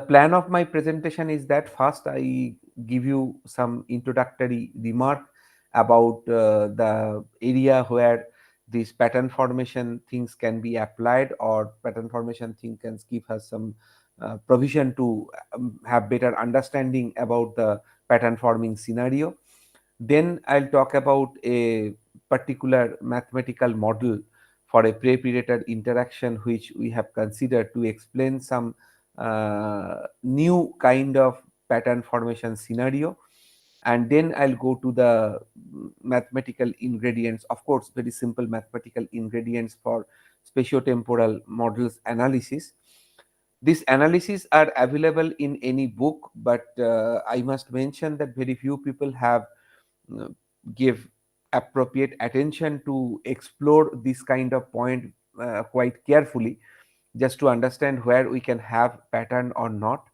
Plan of my presentation is that first I give you some introductory remark about the area where these pattern formation things can be applied, or pattern formation thing can give us some provision to have better understanding about the pattern forming scenario. Then I'll talk about a particular mathematical model for a prey-predator interaction which we have considered to explain some new kind of pattern formation scenario. And then I'll go to the mathematical ingredients, of course very simple mathematical ingredients for spatiotemporal models analysis. These analyses are available in any book, but I must mention that very few people have uh, give appropriate attention to explore this kind of point quite carefully, just to understand where we can have pattern or not.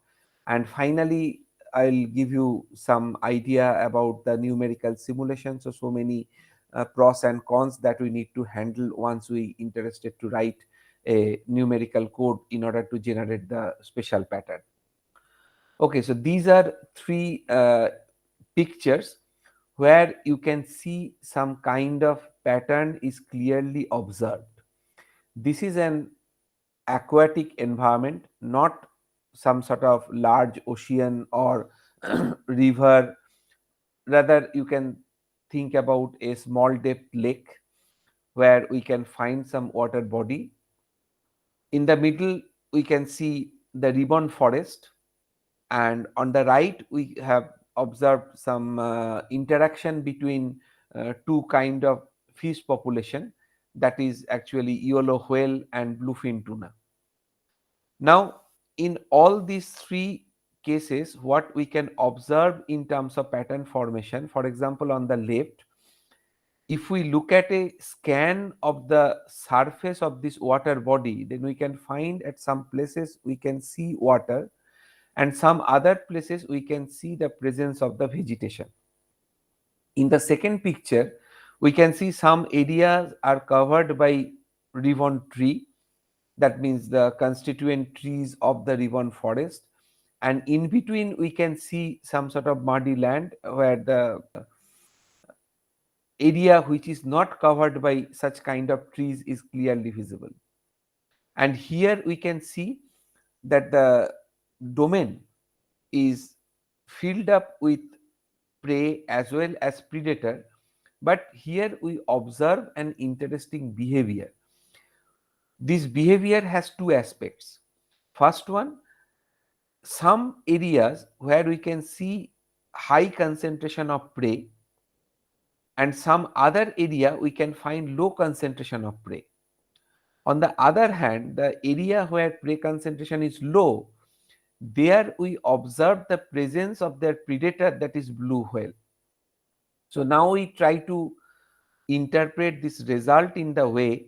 And finally I'll give you some idea about the numerical simulation. So many pros and cons that we need to handle once we interested to write a numerical code in order to generate the special pattern. Okay, so these are three pictures where you can see some kind of pattern is clearly observed. This is an aquatic environment, not some sort of large ocean or river. Rather, you can think about a small depth lake where we can find some water body. In the middle, we can see the ribbon forest, and on the right we have observed some interaction between two kind of fish population, that is actually yellow whale and bluefin tuna. Now in all these three cases, what we can observe in terms of pattern formation, for example on the left, if we look at a scan of the surface of this water body, then we can find at some places we can see water, and some other places we can see the presence of the vegetation. In the second picture, we can see some areas are covered by ribbon tree, that means the constituent trees of the ribbon forest, and in between we can see some sort of muddy land where the area which is not covered by such kind of trees is clearly visible. And here we can see that the domain is filled up with prey as well as predator. But here we observe an interesting behavior. This behavior has two aspects. First one, some areas where we can see high concentration of prey, and some other area we can find low concentration of prey. On the other hand, the area where prey concentration is low, there we observe the presence of their predator, that is blue whale. So now we try to interpret this result in the way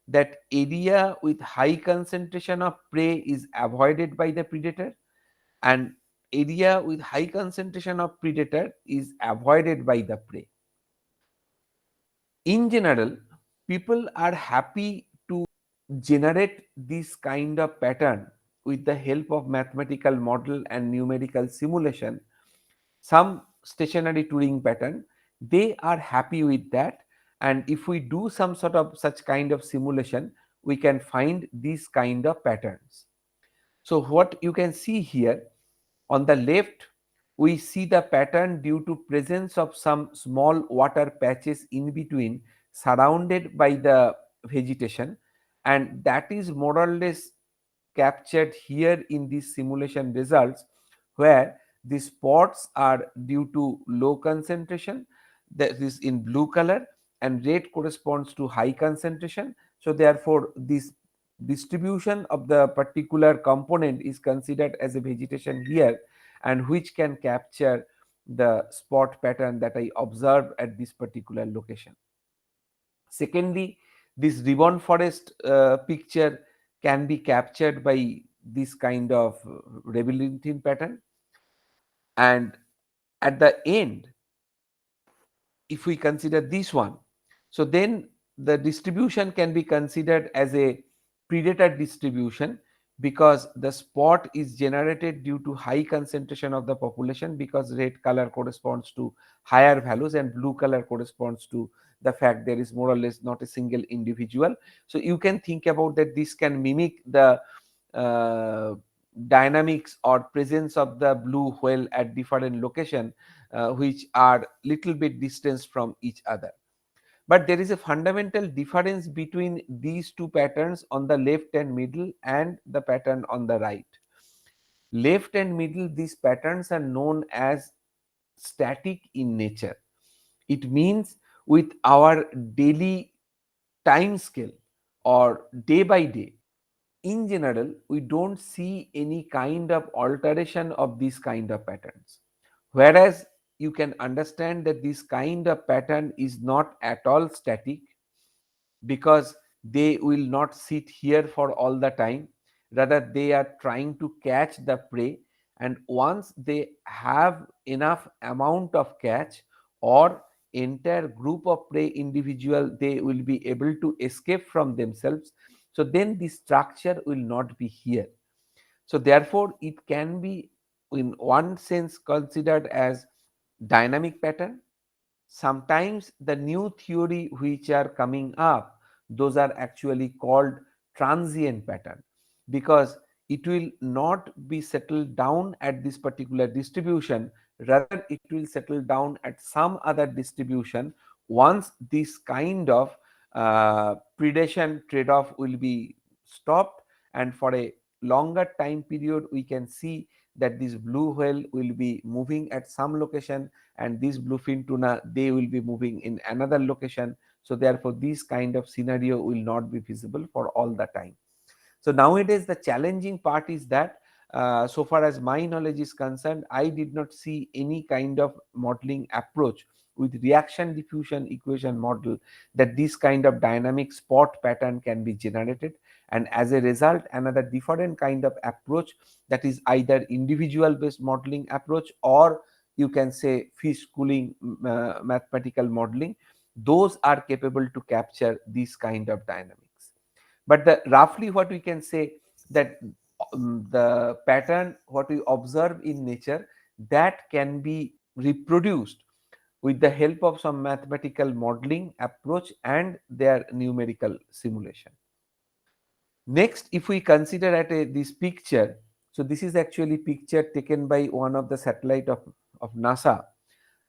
that area with high concentration of prey is avoided by the predator, and area with high concentration of predator is avoided by the prey. In general, people are happy to generate this kind of pattern with the help of mathematical model and numerical simulation. Some stationary Turing pattern, they are happy with that, and if we do some sort of such kind of simulation, we can find these kind of patterns. So what you can see here on the left, we see the pattern due to presence of some small water patches in between, surrounded by the vegetation, and that is more or less captured here in these simulation results, where the spots are due to low concentration, that is in blue color, and red corresponds to high concentration. So therefore this distribution of the particular component is considered as a vegetation here, and which can capture the spot pattern that I observed at this particular location. Secondly, this ribbon forest picture can be captured by this kind of labyrinthine pattern. And at the end, if we consider this one, so then the distribution can be considered as a predator distribution, because the spot is generated due to high concentration of the population, because red color corresponds to higher values and blue color corresponds to the fact there is more or less not a single individual. So you can think about that this can mimic the uh, dynamics or presence of the blue whale at different location, which are little bit distance from each other. But there is a fundamental difference between these two patterns on the left and middle and the pattern on the right. Left and middle, these patterns are known as static in nature. It means with our daily time scale or day by day, in general, we don't see any kind of alteration of these kind of patterns. Whereas you can understand that this kind of pattern is not at all static, because they will not sit here for all the time, rather they are trying to catch the prey, and once they have enough amount of catch, or entire group of prey individual, they will be able to escape from themselves, so then the structure will not be here. So therefore it can be in one sense considered as dynamic pattern. Sometimes the new theory which are coming up, those are actually called transient pattern, because it will not be settled down at this particular distribution, rather it will settle down at some other distribution once this kind of predation trade-off will be stopped, and for a longer time period we can see that this blue whale will be moving at some location, and this bluefin tuna, they will be moving in another location. So therefore this kind of scenario will not be visible for all the time. So nowadays the challenging part is that so far as my knowledge is concerned, I did not see any kind of modeling approach with reaction diffusion equation model that this kind of dynamic spot pattern can be generated. And as a result, another different kind of approach, that is either individual based modeling approach, or you can say fish schooling mathematical modeling, those are capable to capture this kind of dynamics. But the roughly what we can say, that the pattern what we observe in nature, that can be reproduced with the help of some mathematical modeling approach and their numerical simulation. Next, if we consider at this picture, so this is actually picture taken by one of the satellite of NASA,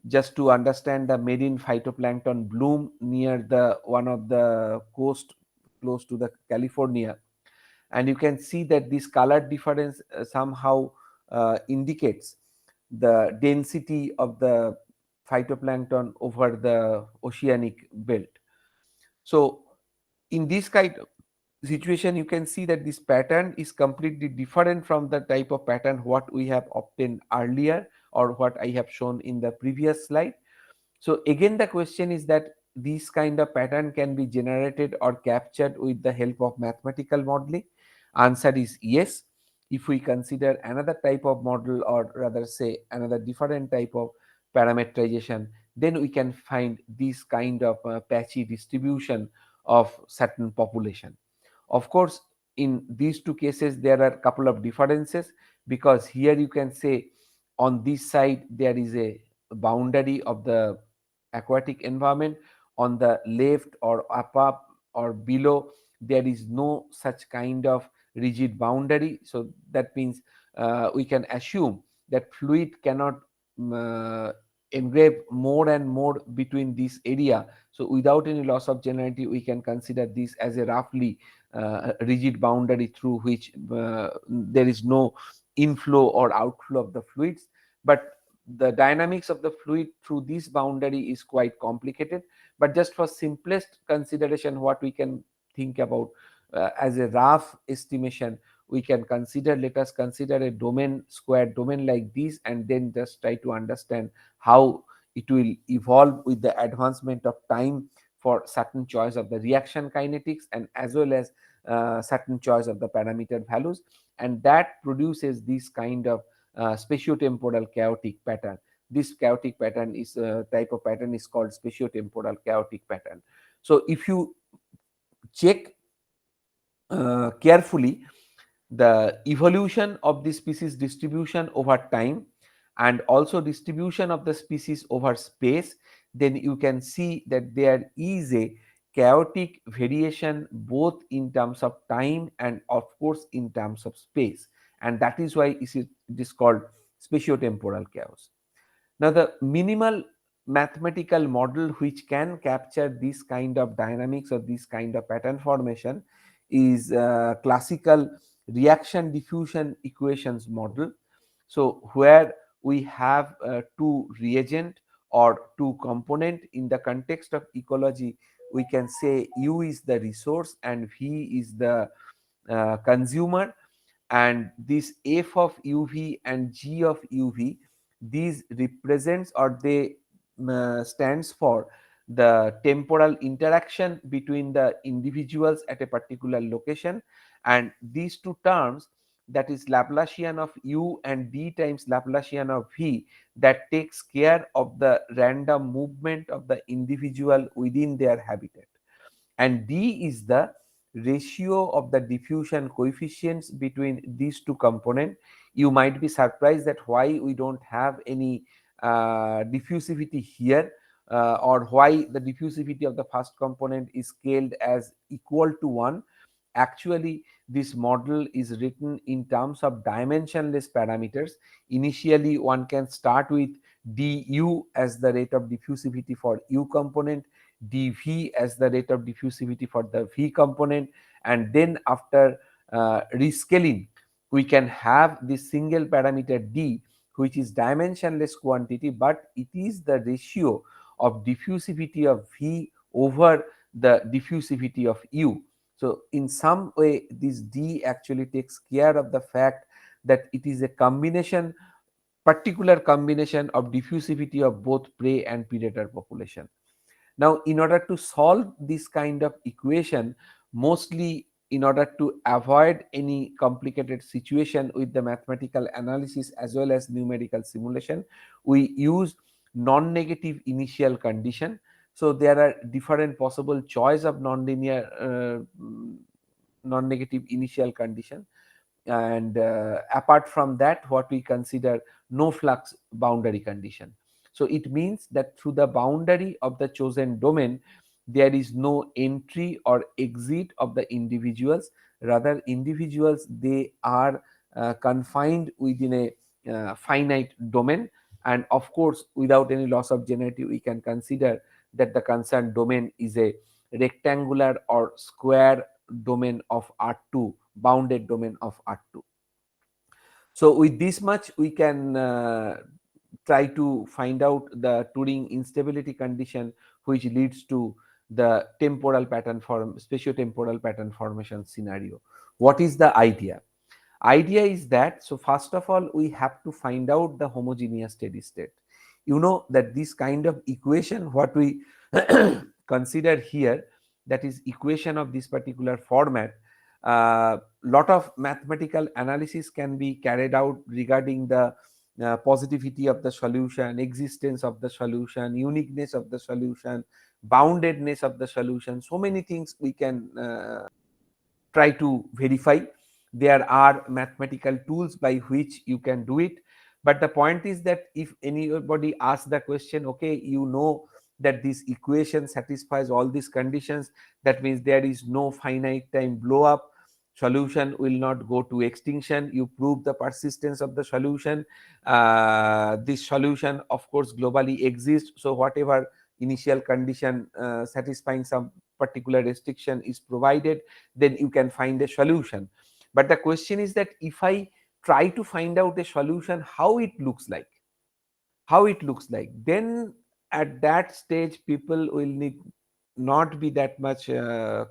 just to understand the marine phytoplankton bloom near the one of the coast close to the California. And you can see that this color difference somehow indicates the density of the phytoplankton over the oceanic belt. So in this kind of situation, you can see that this pattern is completely different from the type of pattern what we have obtained earlier, or what I have shown in the previous slide. So again the question is that this kind of pattern can be generated or captured with the help of mathematical modeling. Answer is yes. If we consider another type of model, or rather say another different type of parameterization, then we can find this kind of patchy distribution of certain population. Of course, in these two cases there are a couple of differences, because here you can say on this side there is a boundary of the aquatic environment, on the left or up or below there is no such kind of rigid boundary. So that means we can assume that fluid cannot uh, engrave more and more between this area. So without any loss of generality, we can consider this as a roughly rigid boundary through which there is no inflow or outflow of the fluids. But the dynamics of the fluid through this boundary is quite complicated. But just for simplest consideration, what we can think about as a rough estimation, we can consider, let us consider a domain, square domain like this, and then just try to understand how it will evolve with the advancement of time for certain choice of the reaction kinetics, and as well as certain choice of the parameter values, and that produces this kind of spatiotemporal chaotic pattern. This chaotic pattern is type of pattern is called spatiotemporal chaotic pattern. So if you check carefully, the evolution of the species distribution over time, and also distribution of the species over space, then you can see that there is a chaotic variation both in terms of time and of course in terms of space, and that is why it is called spatiotemporal chaos. Now, the minimal mathematical model which can capture this kind of dynamics or this kind of pattern formation is classical reaction diffusion equations model. So, where we have two reagent or two component. In the context of ecology, we can say U is the resource and V is the consumer, and this f of uv and g of uv, these represents or they stands for the temporal interaction between the individuals at a particular location, and these two terms, that is Laplacian of u and d times Laplacian of v, that takes care of the random movement of the individual within their habitat, and d is the ratio of the diffusion coefficients between these two components. You might be surprised that why we don't have any diffusivity here, or why the diffusivity of the first component is scaled as equal to 1. Actually, this model is written in terms of dimensionless parameters. Initially, one can start with du as the rate of diffusivity for u component, dv as the rate of diffusivity for the v component, and then after rescaling, we can have this single parameter d, which is dimensionless quantity, but it is the ratio of diffusivity of v over the diffusivity of u. So in some way, this d actually takes care of the fact that it is a combination, particular combination of diffusivity of both prey and predator population. Now, in order to solve this kind of equation, mostly in order to avoid any complicated situation with the mathematical analysis as well as numerical simulation, we use non-negative initial condition. So there are different possible choice of non-negative initial condition, and apart from that, what we consider no flux boundary condition. So it means that through the boundary of the chosen domain, there is no entry or exit of the individuals. Rather, individuals, they are confined within a finite domain, and of course without any loss of generality, we can consider that the concerned domain is a rectangular or square domain of R2, bounded domain of R2. So with this much, we can try to find out the Turing instability condition, which leads to the temporal pattern form, spatiotemporal pattern formation scenario. What is the idea? Idea is that, so first of all, we have to find out the homogeneous steady state. You know that this kind of equation, what we consider here, that is equation of this particular format, lot of mathematical analysis can be carried out regarding the positivity of the solution, existence of the solution, uniqueness of the solution, boundedness of the solution. So many things we can try to verify. There are mathematical tools by which you can do it, but the point is that if anybody asks the question, okay, you know that this equation satisfies all these conditions, that means there is no finite time blow up, solution will not go to extinction, you prove the persistence of the solution, this solution of course globally exists, so whatever initial condition satisfying some particular restriction is provided, then you can find a solution. But the question is that if I try to find out a solution, how it looks like, then at that stage people will need not be that much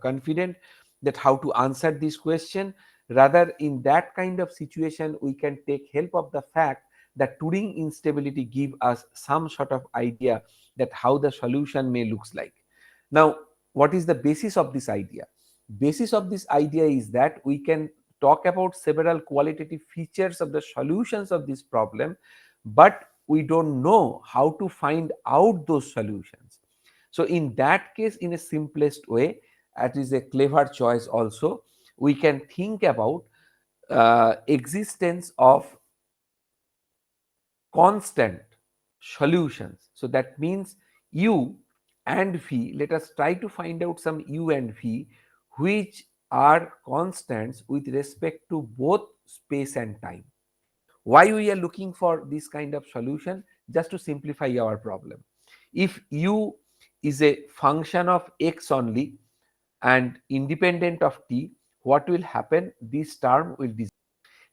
confident that how to answer this question. Rather, in that kind of situation, we can take help of the fact that Turing instability give us some sort of idea that how the solution may looks like. Now, what is the basis of this idea? Basis of this idea is that we can talk about several qualitative features of the solutions of this problem, but we don't know how to find out those solutions. So in that case, in a simplest way, that is a clever choice also, we can think about existence of constant solutions. So that means u and v, let us try to find out some u and v which are constants with respect to both space and time. Why we are looking for this kind of solution? Just to simplify our problem. If u is a function of x only and independent of t, what will happen? This term will disappear.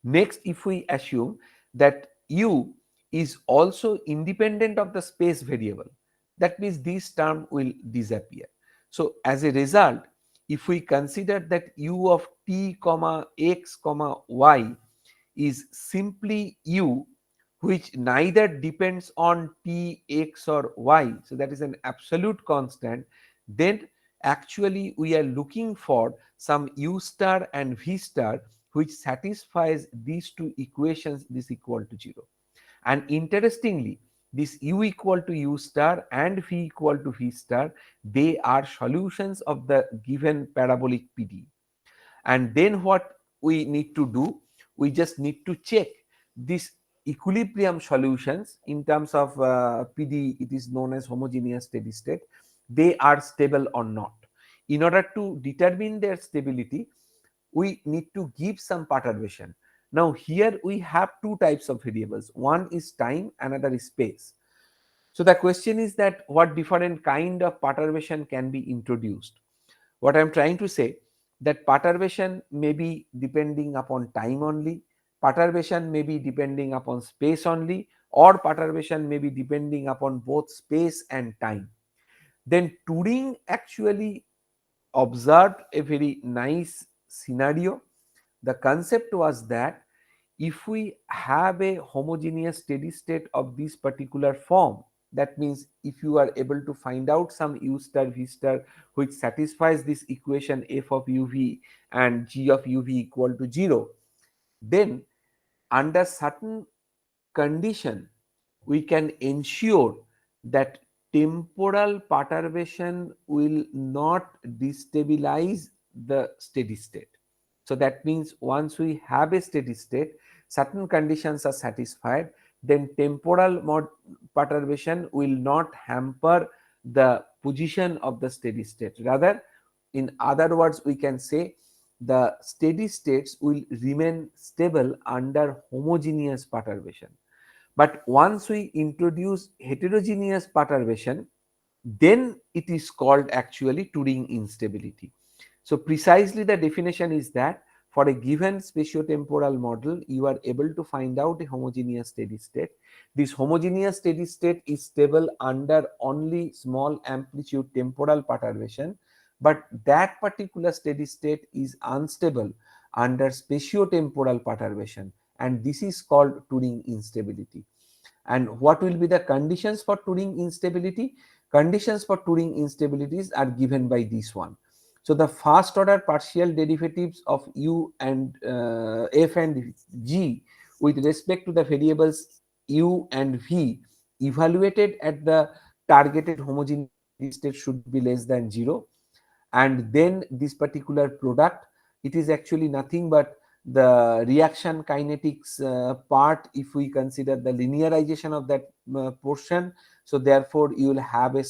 Next, if we assume that u is also independent of the space variable, that means this term will disappear. So as a result, if we consider that u of t comma x comma y is simply u which neither depends on t, x or y, so that is an absolute constant, then actually we are looking for some u star and v star which satisfies these two equations, this equal to 0. And interestingly, this u equal to u star and v equal to v star, they are solutions of the given parabolic PD. And then what we need to do? We just need to check this equilibrium solutions in terms of PD, it is known as homogeneous steady state, they are stable or not. In order to determine their stability, we need to give some perturbation. Now here we have two types of variables, one is time, another is space. So the question is that what different kind of perturbation can be introduced. What I am trying to say, that perturbation may be depending upon time only, perturbation may be depending upon space only, or perturbation may be depending upon both space and time. Then Turing actually observed a very nice scenario. The concept was that if we have a homogeneous steady state of this particular form, that means if you are able to find out some u star v star which satisfies this equation f of uv and g of uv equal to 0, then under certain condition we can ensure that temporal perturbation will not destabilize the steady state. So that means once we have a steady state, certain conditions are satisfied, then temporal perturbation will not hamper the position of the steady state. Rather, in other words, we can say the steady states will remain stable under homogeneous perturbation. But once we introduce heterogeneous perturbation, then it is called actually Turing instability. So precisely the definition is that for a given spatiotemporal model, you are able to find out a homogeneous steady state. This homogeneous steady state is stable under only small amplitude temporal perturbation, but that particular steady state is unstable under spatiotemporal perturbation, and this is called Turing instability. And what will be the conditions for Turing instability? Conditions for Turing instabilities are given by this one. So the first order partial derivatives of u and f and g with respect to the variables u and v evaluated at the targeted homogeneous steady state should be less than 0. And then this particular product, it is actually nothing but the reaction kinetics part if we consider the linearization of that portion. So therefore you will have a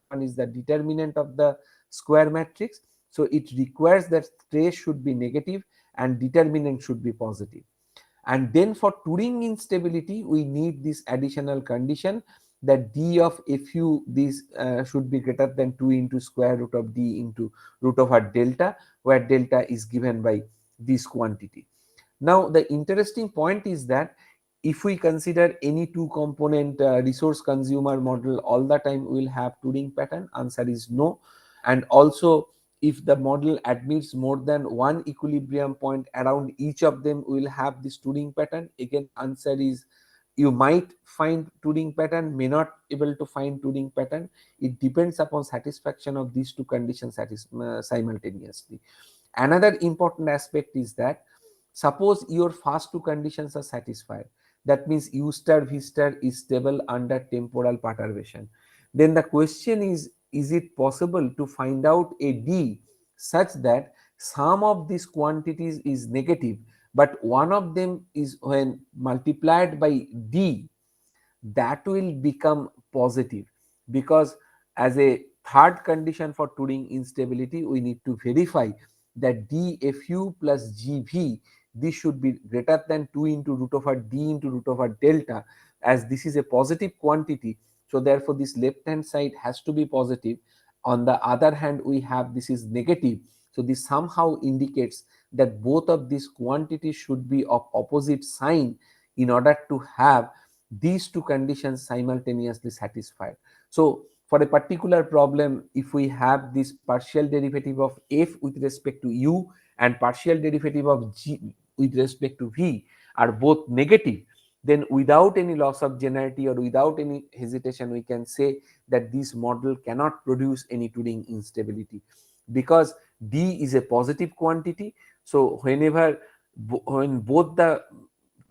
one is the determinant of the square matrix. So it requires that trace should be negative and determinant should be positive. And then for Turing instability, we need this additional condition that d of fu this should be greater than 2 into square root of d into root over delta, where delta is given by this quantity. Now the interesting point is that if we consider any two component resource consumer model, all the time we will have Turing pattern. Answer is no. And also if the model admits more than one equilibrium point, around each of them we will have this Turing pattern. Again, answer is you might find Turing pattern, may not able to find Turing pattern. It depends upon satisfaction of these two conditions simultaneously. Another important aspect is that suppose your first two conditions are satisfied, that means u star v star is stable under temporal perturbation. Then the question is it possible to find out a d such that some of these quantities is negative, but one of them is when multiplied by d, that will become positive, because as a third condition for Turing instability we need to verify that dfu plus gv, this should be greater than 2 into root over d into root over delta, as this is a positive quantity. So therefore this left hand side has to be positive. On the other hand we have this is negative, so this somehow indicates that both of these quantities should be of opposite sign in order to have these two conditions simultaneously satisfied. So for a particular problem, if we have this partial derivative of f with respect to u and partial derivative of g with respect to v are both negative, then without any loss of generality or without any hesitation we can say that this model cannot produce any Turing instability, because d is a positive quantity. So whenever when both the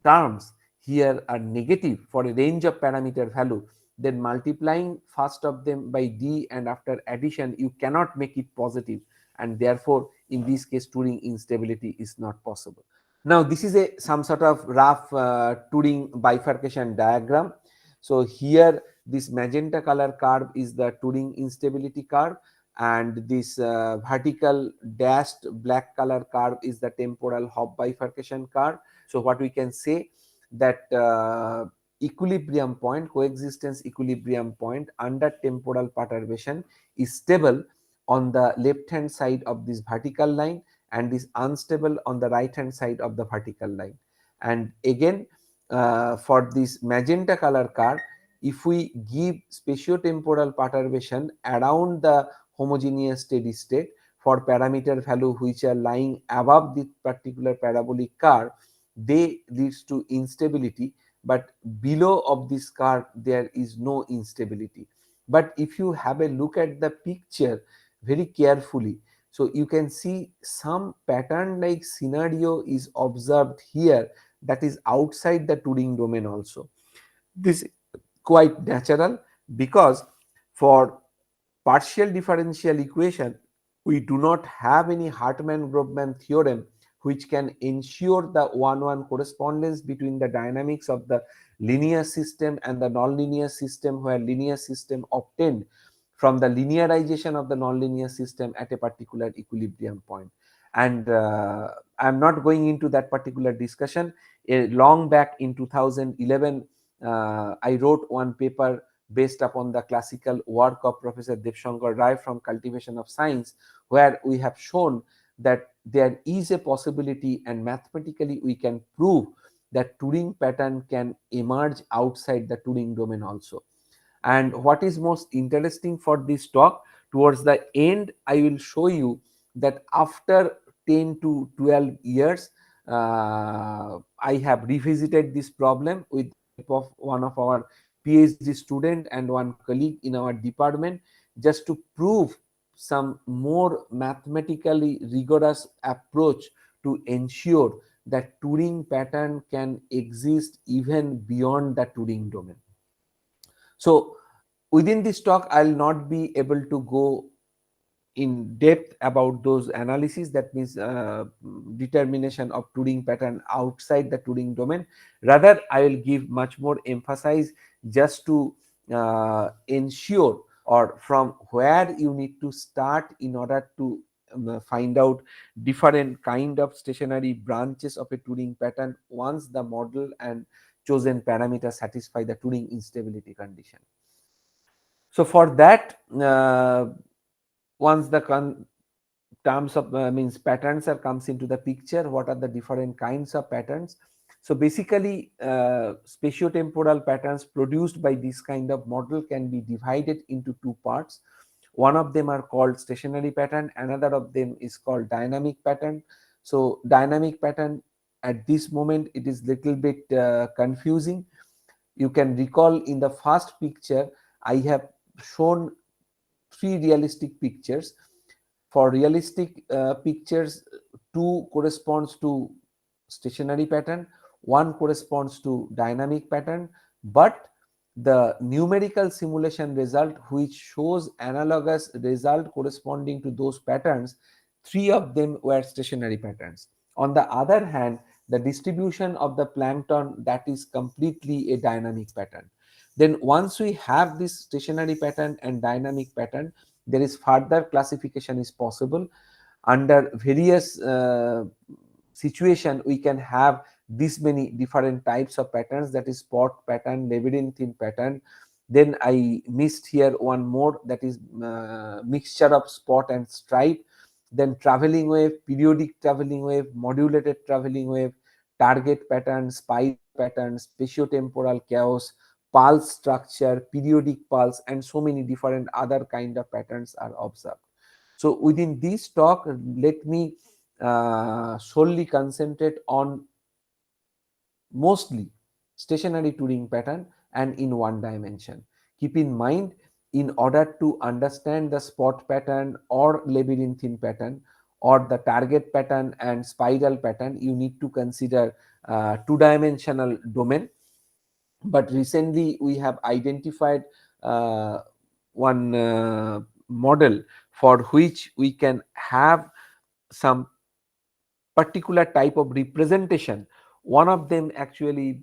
terms here are negative for a range of parameter value, then multiplying first of them by d and after addition you cannot make it positive, and therefore in this case Turing instability is not possible. Now this is a some sort of rough Turing bifurcation diagram. So here this magenta color curve is the Turing instability curve, and this vertical dashed black color curve is the temporal Hopf bifurcation curve. So what we can say that equilibrium point, coexistence equilibrium point under temporal perturbation is stable on the left hand side of this vertical line and is unstable on the right hand side of the vertical line. And again for this magenta color curve, if we give spatiotemporal perturbation around the homogeneous steady state for parameter value which are lying above this particular parabolic curve, they leads to instability, but below of this curve there is no instability. But if you have a look at the picture very carefully, so you can see some pattern like scenario is observed here that is outside the Turing domain also. This is quite natural, because for partial differential equation we do not have any Hartmann-Grobman theorem which can ensure the one-one correspondence between the dynamics of the linear system and the nonlinear system, where linear system obtained from the linearization of the nonlinear system at a particular equilibrium point. And I'm not going into that particular discussion. Long back in 2011 I wrote one paper based upon the classical work of Professor Devshankar Rai from Cultivation of Science, where we have shown that there is a possibility and mathematically we can prove that Turing pattern can emerge outside the Turing domain also. And what is most interesting for this talk, towards the end I will show you that after 10 to 12 years I have revisited this problem with the help of one of our PhD student and one colleague in our department, just to prove some more mathematically rigorous approach to ensure that Turing pattern can exist even beyond the Turing domain. So within this talk I'll not be able to go in depth about those analyses, that means determination of Turing pattern outside the Turing domain. Rather I will give much more emphasis just to ensure or from where you need to start in order to find out different kind of stationary branches of a Turing pattern once the model and chosen parameter satisfy the Turing instability condition. So for that once the terms of means patterns are comes into the picture, what are the different kinds of patterns. So basically spatiotemporal patterns produced by this kind of model can be divided into two parts. One of them are called stationary pattern, another of them is called dynamic pattern. So dynamic pattern at this moment it is little bit confusing. You can recall in the first picture I have shown three realistic pictures. For realistic pictures, two corresponds to stationary pattern, one corresponds to dynamic pattern, but the numerical simulation result which shows analogous result corresponding to those patterns, 3 of them were stationary patterns. On the other hand, the distribution of the plankton, that is completely a dynamic pattern. Then once we have this stationary pattern and dynamic pattern, there is further classification is possible. Under various situation, we can have this many different types of patterns, that is spot pattern, labyrinthine pattern. Then I missed here one more, that is mixture of spot and stripe. Then traveling wave, periodic traveling wave, modulated traveling wave, target pattern, spiral pattern, spatiotemporal chaos, pulse structure, periodic pulse, and so many different other kind of patterns are observed. So within this talk, let me solely concentrate on mostly stationary Turing pattern and in one dimension. Keep in mind, in order to understand the spot pattern or labyrinthine pattern or the target pattern and spiral pattern, you need to consider two-dimensional domain. But recently we have identified uh, one model for which we can have some particular type of representation. One of them actually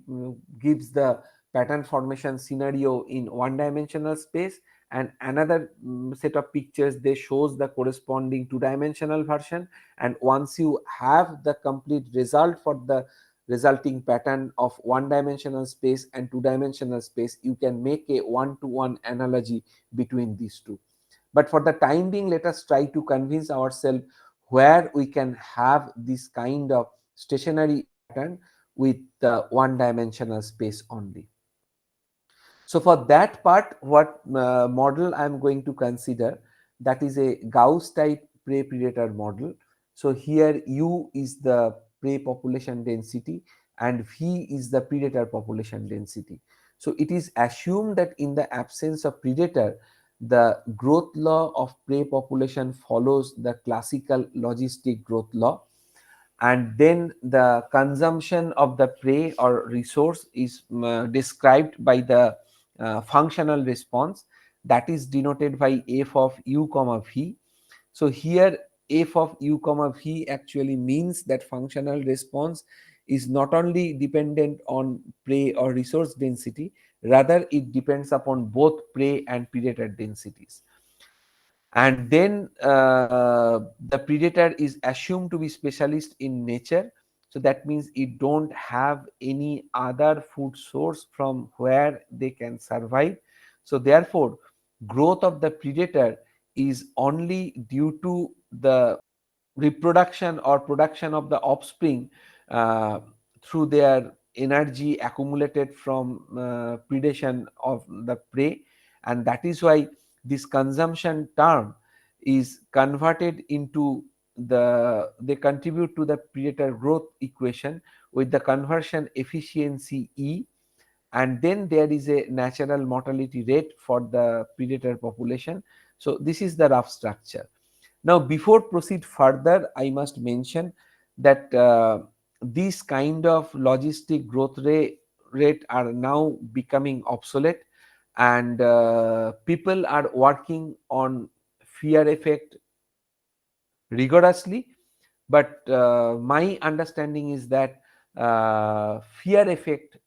gives the pattern formation scenario in one dimensional space, and another set of pictures they shows the corresponding two dimensional version. And once you have the complete result for the resulting pattern of one dimensional space and two dimensional space, you can make a one to one analogy between these two. But for the time being, let us try to convince ourselves where we can have this kind of stationary pattern with the one dimensional space only. So for that part, what model I am going to consider, that is a Gauss type prey predator model. So here U is the prey population density and V is the predator population density. So it is assumed that in the absence of predator, the growth law of prey population follows the classical logistic growth law, and then the consumption of the prey or resource is described by the functional response, that is denoted by f of u comma v. So here f of u comma v actually means that functional response is not only dependent on prey or resource density, rather it depends upon both prey and predator densities. And then the predator is assumed to be specialist in nature, so that means it don't have any other food source from where they can survive. So therefore growth of the predator is only due to the reproduction or production of the offspring uh, through their energy accumulated from predation of the prey. And that is why this consumption term is converted into they contribute to the predator growth equation with the conversion efficiency E, and then there is a natural mortality rate for the predator population. So this is the rough structure. Now, before proceed further, I must mention that these kind of logistic growth rate are now becoming obsolete, and people are working on fear effect rigorously. But my understanding is that fear effect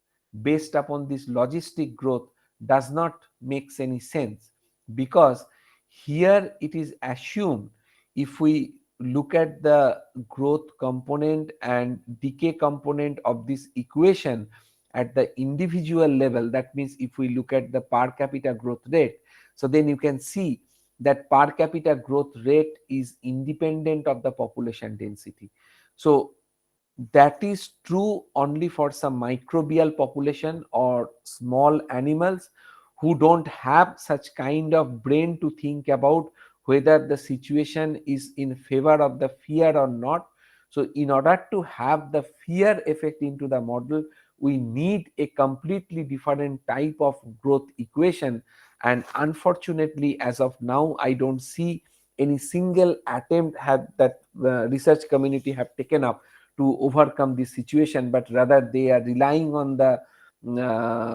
based upon this logistic growth does not makes any sense, because here it is assumed, if we look at the growth component and decay component of this equation at the individual level, that means if we look at the per capita growth rate, so then you can see that per capita growth rate is independent of the population density. So that is true only for some microbial population or small animals who don't have such kind of brain to think about whether the situation is in favor of the fear or not. So in order to have the fear effect into the model, we need a completely different type of growth equation. And unfortunately, as of now, I don't see any single attempt have that research community have taken up to overcome this situation, but rather they are relying on the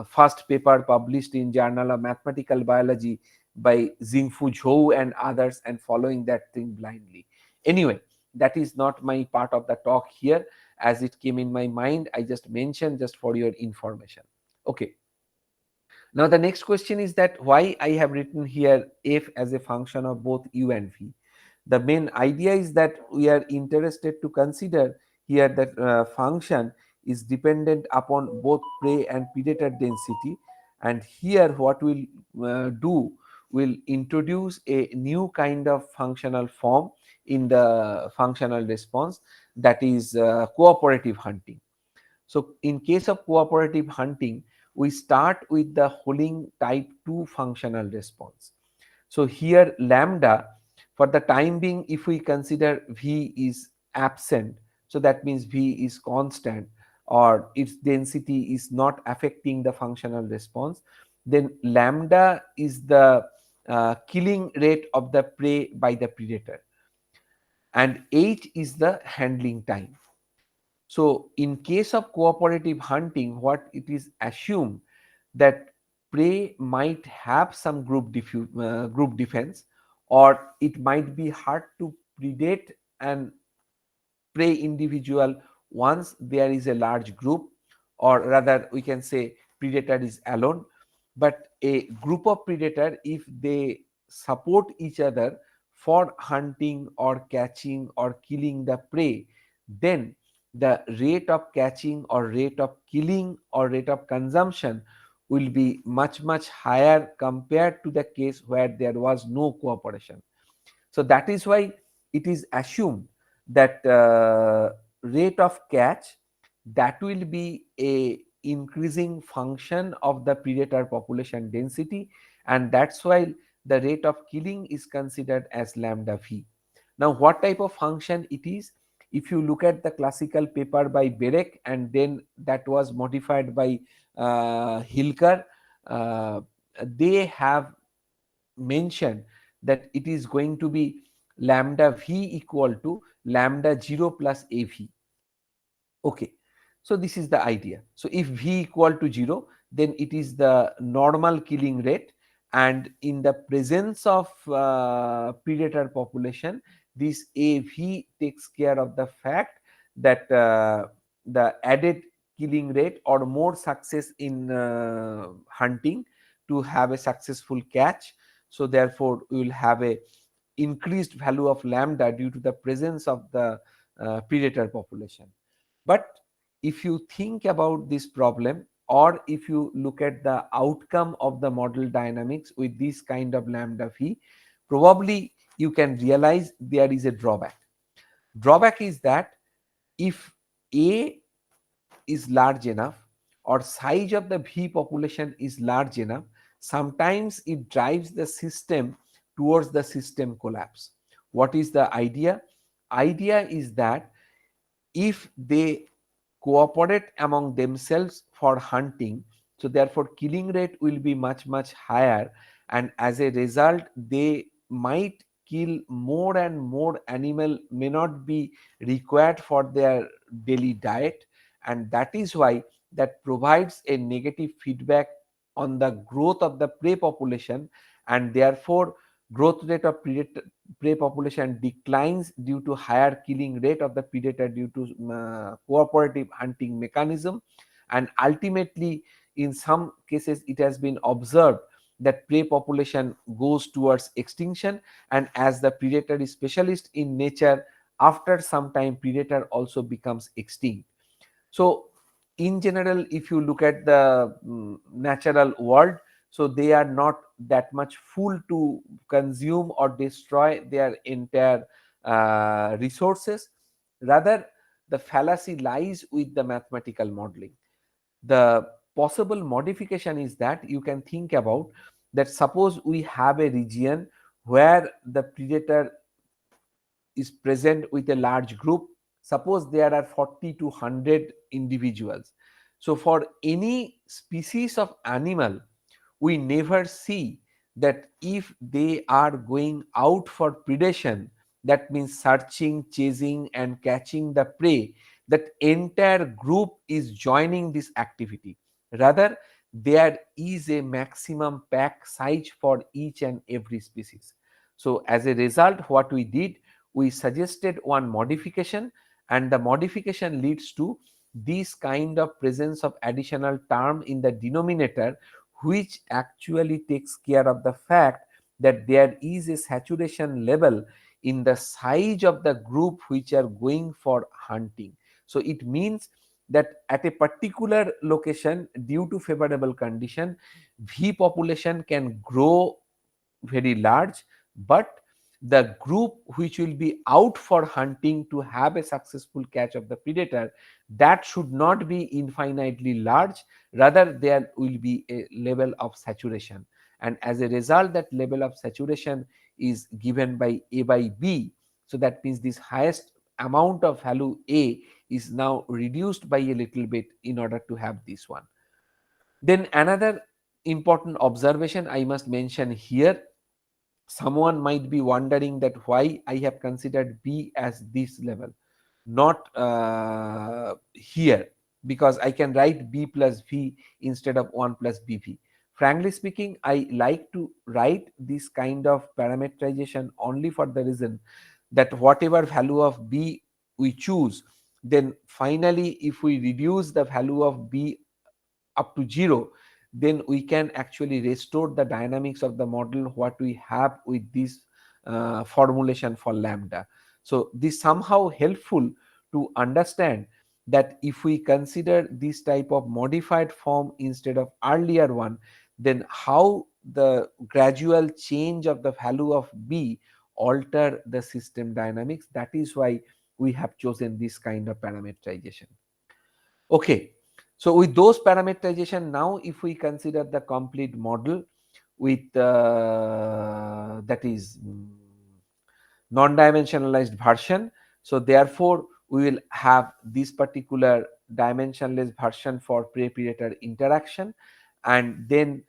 first paper published in Journal of Mathematical Biology by Xingfu Zhou and others, and following that thing blindly. Anyway, that is not my part of the talk here. As it came in my mind, I just mentioned just for your information. Okay. Now the next question is that why I have written here f as a function of both u and v. The main idea is that we are interested to consider here that function is dependent upon both prey and predator density, and here what we'll do, will introduce a new kind of functional form in the functional response, that is cooperative hunting. So in case of cooperative hunting, we start with the Holing type 2 functional response. So here lambda, for the time being, if we consider V is absent, so that means V is constant or its density is not affecting the functional response, then lambda is the killing rate of the prey by the predator, and H is the handling time. So in case of cooperative hunting, what it is assumed that prey might have some group defense, or it might be hard to predate and prey individual once there is a large group, or rather we can say predator is alone. But a group of predator, if they support each other for hunting or catching or killing the prey, then the rate of catching or rate of killing or rate of consumption will be much higher compared to the case where there was no cooperation. So that is why it is assumed that rate of catch, that will be a increasing function of the predator population density, and that's why the rate of killing is considered as lambda v. Now what type of function it is? If you look at the classical paper by Berek, and then that was modified by Hilker, uh, they have mentioned that it is going to be lambda v equal to lambda 0 plus av. Okay, so this is the idea. So if v equal to 0, then it is the normal killing rate, and in the presence of predator population, this av takes care of the fact that the added killing rate or more success in hunting to have a successful catch. So therefore we will have a increased value of lambda due to the presence of the predator population. But if you think about this problem, or if you look at the outcome of the model dynamics with this kind of lambda v, probably you can realize there is a drawback. Drawback is that if A is large enough, or size of the V population is large enough, sometimes it drives the system towards the system collapse. What is the idea? Idea is that if they cooperate among themselves for hunting, so therefore killing rate will be much higher, and as a result they might kill more and more animal may not be required for their daily diet, and that is why that provides a negative feedback on the growth of the prey population, and therefore growth rate of prey population declines due to higher killing rate of the predator due to cooperative hunting mechanism. And ultimately in some cases it has been observed that prey population goes towards extinction, and as the predator is specialist in nature, after some time predator also becomes extinct. So in general, if you look at the natural world, so they are not that much full to consume or destroy their entire resources. Rather, the fallacy lies with the mathematical modeling. The possible modification is that you can think about that, suppose we have a region where the predator is present with a large group. Suppose there are 40 to 100 individuals. So for any species of animal, we never see that if they are going out for predation, that means searching, chasing and catching the prey, that entire group is joining this activity. Rather, there is a maximum pack size for each and every species. So as a result, what we did, we suggested one modification, and the modification leads to this kind of presence of additional term in the denominator, which actually takes care of the fact that there is a saturation level in the size of the group which are going for hunting. So it means that at a particular location, due to favorable condition, V population can grow very large, but the group which will be out for hunting to have a successful catch of the predator, that should not be infinitely large, rather there will be a level of saturation, and as a result that level of saturation is given by A by B. So that means this highest amount of value A is now reduced by a little bit in order to have this one. Then another important observation I must mention here, someone might be wondering that why I have considered B as this level, not here, because I can write B plus V instead of 1 plus BV. Frankly speaking, I like to write this kind of parameterization only for the reason that whatever value of B we choose, then finally if we reduce the value of B up to 0, then we can actually restore the dynamics of the model what we have with this formulation for lambda. So this somehow helpful to understand that if we consider this type of modified form instead of earlier one, then how the gradual change of the value of B alter the system dynamics. That is why we have chosen this kind of parameterization. Okay, so with those parameterization, now if we consider the complete model with that is non-dimensionalized version, so therefore we will have this particular dimensionless version for prey-predator interaction, and then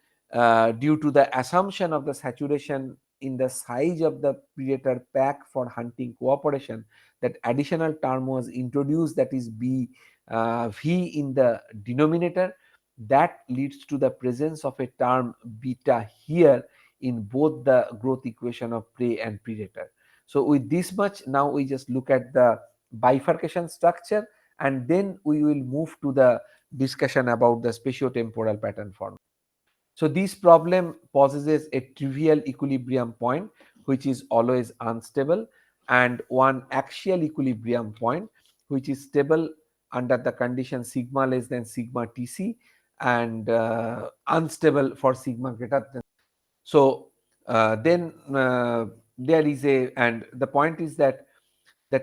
due to the assumption of the saturation in the size of the predator pack for hunting cooperation, that additional term was introduced, that is B V in the denominator, that leads to the presence of a term beta here in both the growth equation of prey and predator. So with this much, now we just look at the bifurcation structure, and then we will move to the discussion about the spatiotemporal pattern formation. So this problem possesses a trivial equilibrium point which is always unstable, and one axial equilibrium point which is stable under the condition sigma less than sigma Tc, and unstable for sigma greater than. So then there is a, and the point is that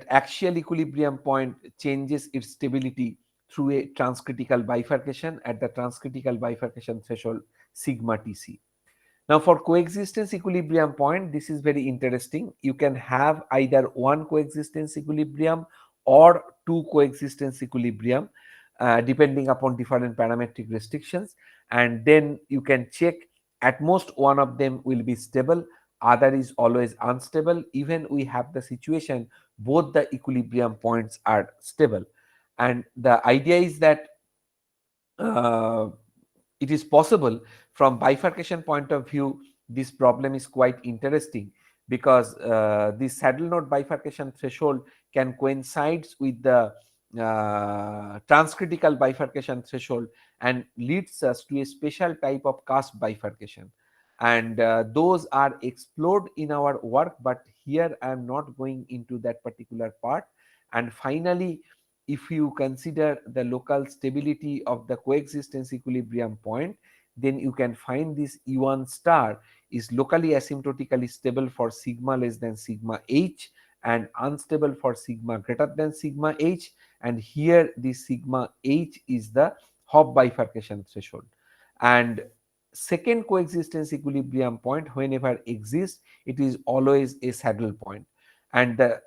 axial equilibrium point changes its stability through a transcritical bifurcation at the transcritical bifurcation threshold sigma Tc. Now for coexistence equilibrium point, this is very interesting. You can have either one coexistence equilibrium or two coexistence equilibrium depending upon different parametric restrictions, and then you can check at most one of them will be stable, other is always unstable. Even we have the situation both the equilibrium points are stable, and the idea is that uh, it is possible from bifurcation point of view. This problem is quite interesting because this saddle node bifurcation threshold can coincides with the transcritical bifurcation threshold and leads us to a special type of cusp bifurcation, and those are explored in our work, but here I am not going into that particular part. And finally, if you consider the local stability of the coexistence equilibrium point, then you can find this E1 star is locally asymptotically stable for sigma less than sigma h and unstable for sigma greater than sigma h, and here the sigma h is the Hopf bifurcation threshold. And second coexistence equilibrium point whenever exists, it is always a saddle point, and the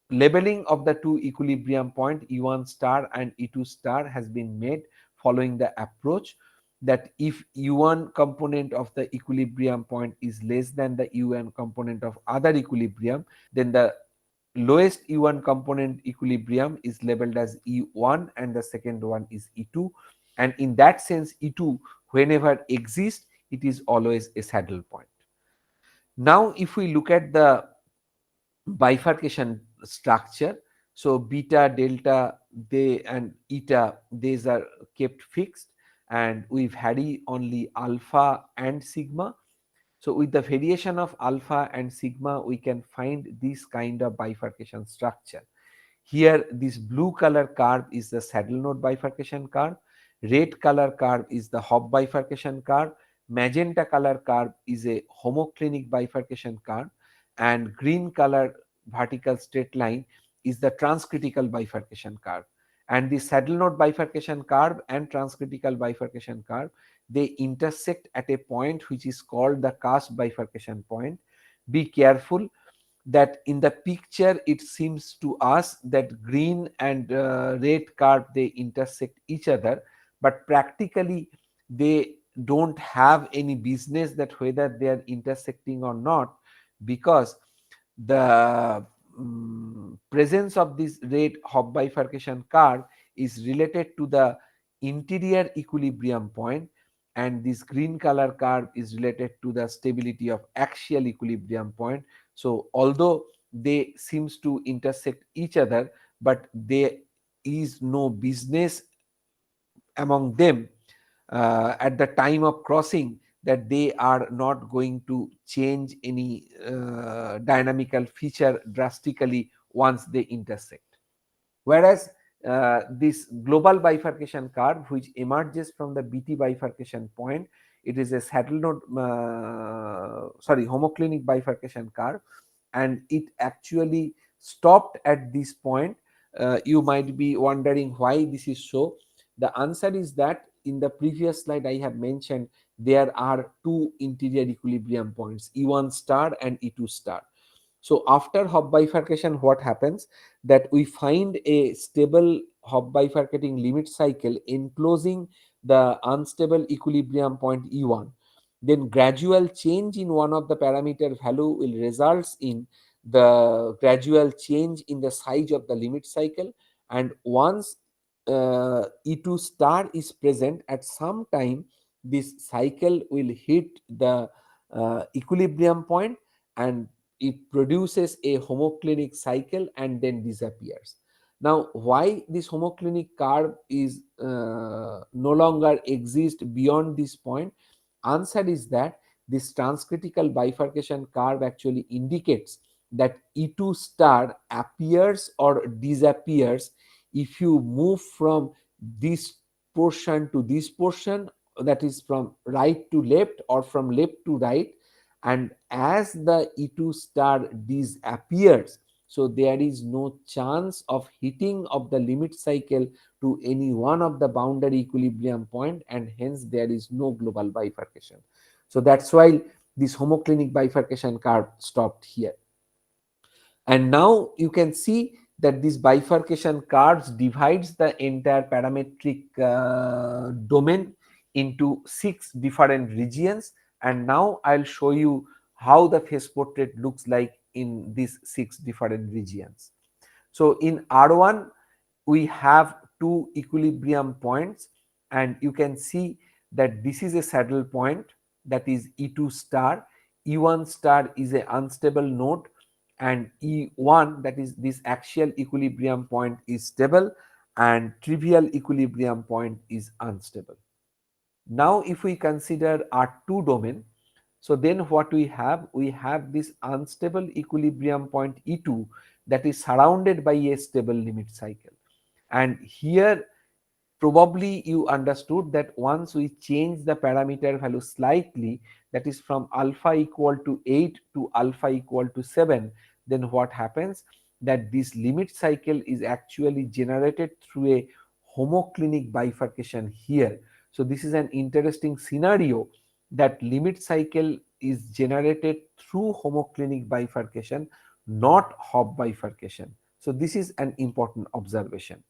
labeling of the two equilibrium point E1 star and E2 star has been made following the approach that if U1 component of the equilibrium point is less than the UN component of other equilibrium, then the lowest E1 component equilibrium is labeled as E1 and the second one is E2, and in that sense E2 whenever exists, it is always a saddle point. Now if we look at the bifurcation structure. So beta, delta, they and eta, these are kept fixed, and we vary only alpha and sigma. So with the variation of alpha and sigma, we can find this kind of bifurcation structure. Here, this blue color curve is the saddle node bifurcation curve, red color curve is the Hop bifurcation curve, magenta color curve is a homoclinic bifurcation curve, and green color vertical straight line is the transcritical bifurcation curve. And the saddle node bifurcation curve and transcritical bifurcation curve, they intersect at a point which is called the cusp bifurcation point. Be careful that in the picture it seems to us that green and red curve they intersect each other, but practically they don't have any business that whether they are intersecting or not, because the presence of this red Hop bifurcation curve is related to the interior equilibrium point, and this green color curve is related to the stability of axial equilibrium point. So although they seems to intersect each other, but there is no business among them at the time of crossing that they are not going to change any dynamical feature drastically once they intersect. Whereas this global bifurcation curve which emerges from the BT bifurcation point, it is a saddle node homoclinic bifurcation curve, and it actually stopped at this point. You might be wondering why this is so. The answer is that in the previous slide I have mentioned there are two interior equilibrium points, E1 star and E2 star. So after Hop bifurcation, what happens that we find a stable Hop bifurcating limit cycle enclosing the unstable equilibrium point E1. Then gradual change in one of the parameter value will result in the gradual change in the size of the limit cycle, and once E2 star is present at some time, this cycle will hit the equilibrium point and it produces a homoclinic cycle and then disappears. Now, why this homoclinic curve is no longer exist beyond this point? Answer is that this transcritical bifurcation curve actually indicates that E2 star appears or disappears if you move from this portion to this portion, that is from right to left or from left to right, and as the E2 star disappears, so there is no chance of hitting of the limit cycle to any one of the boundary equilibrium point, and hence there is no global bifurcation. So that's why this homoclinic bifurcation curve stopped here. And now you can see that this bifurcation curves divides the entire parametric domain into 6 different regions, and now I'll show you how the phase portrait looks like in these 6 different regions. So in R1 we have two equilibrium points, and you can see that this is a saddle point, that is E2 star, E1 star is an unstable node, and E1, that is this axial equilibrium point, is stable, and trivial equilibrium point is unstable. Now if we consider R2 domain, so then what we have this unstable equilibrium point E2 that is surrounded by a stable limit cycle. And here probably you understood that once we change the parameter value slightly, that is from alpha equal to 8 to alpha equal to 7, then what happens that this limit cycle is actually generated through a homoclinic bifurcation here. So this is an interesting scenario, that limit cycle is generated through homoclinic bifurcation, not Hop bifurcation. So this is an important observation.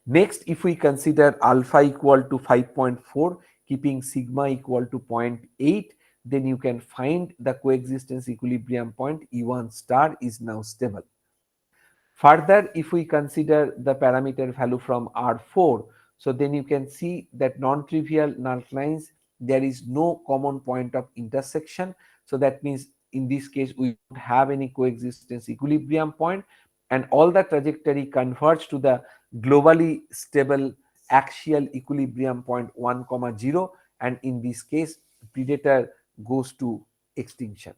Next, if we consider alpha equal to 5.4, keeping sigma equal to 0.8, then you can find the coexistence equilibrium point E1 star is now stable. Further, if we consider the parameter value from R4, so then you can see that non-trivial null lines, there is no common point of intersection. So that means in this case we don't have any coexistence equilibrium point, and all the trajectory converge to the globally stable axial equilibrium point 1, 0, and in this case predator goes to extinction.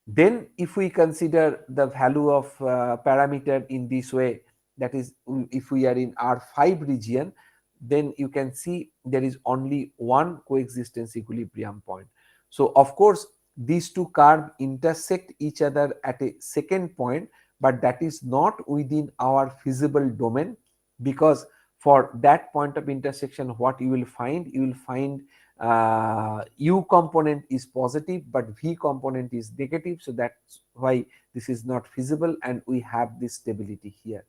Then if we consider the value of parameter in this way, that is if we are in R5 region, then you can see there is only one coexistence equilibrium point. So of course these two curves intersect each other at a second point, but that is not within our feasible domain, because for that point of intersection what you will find, u component is positive but v component is negative, so that's why this is not feasible and we have this stability here.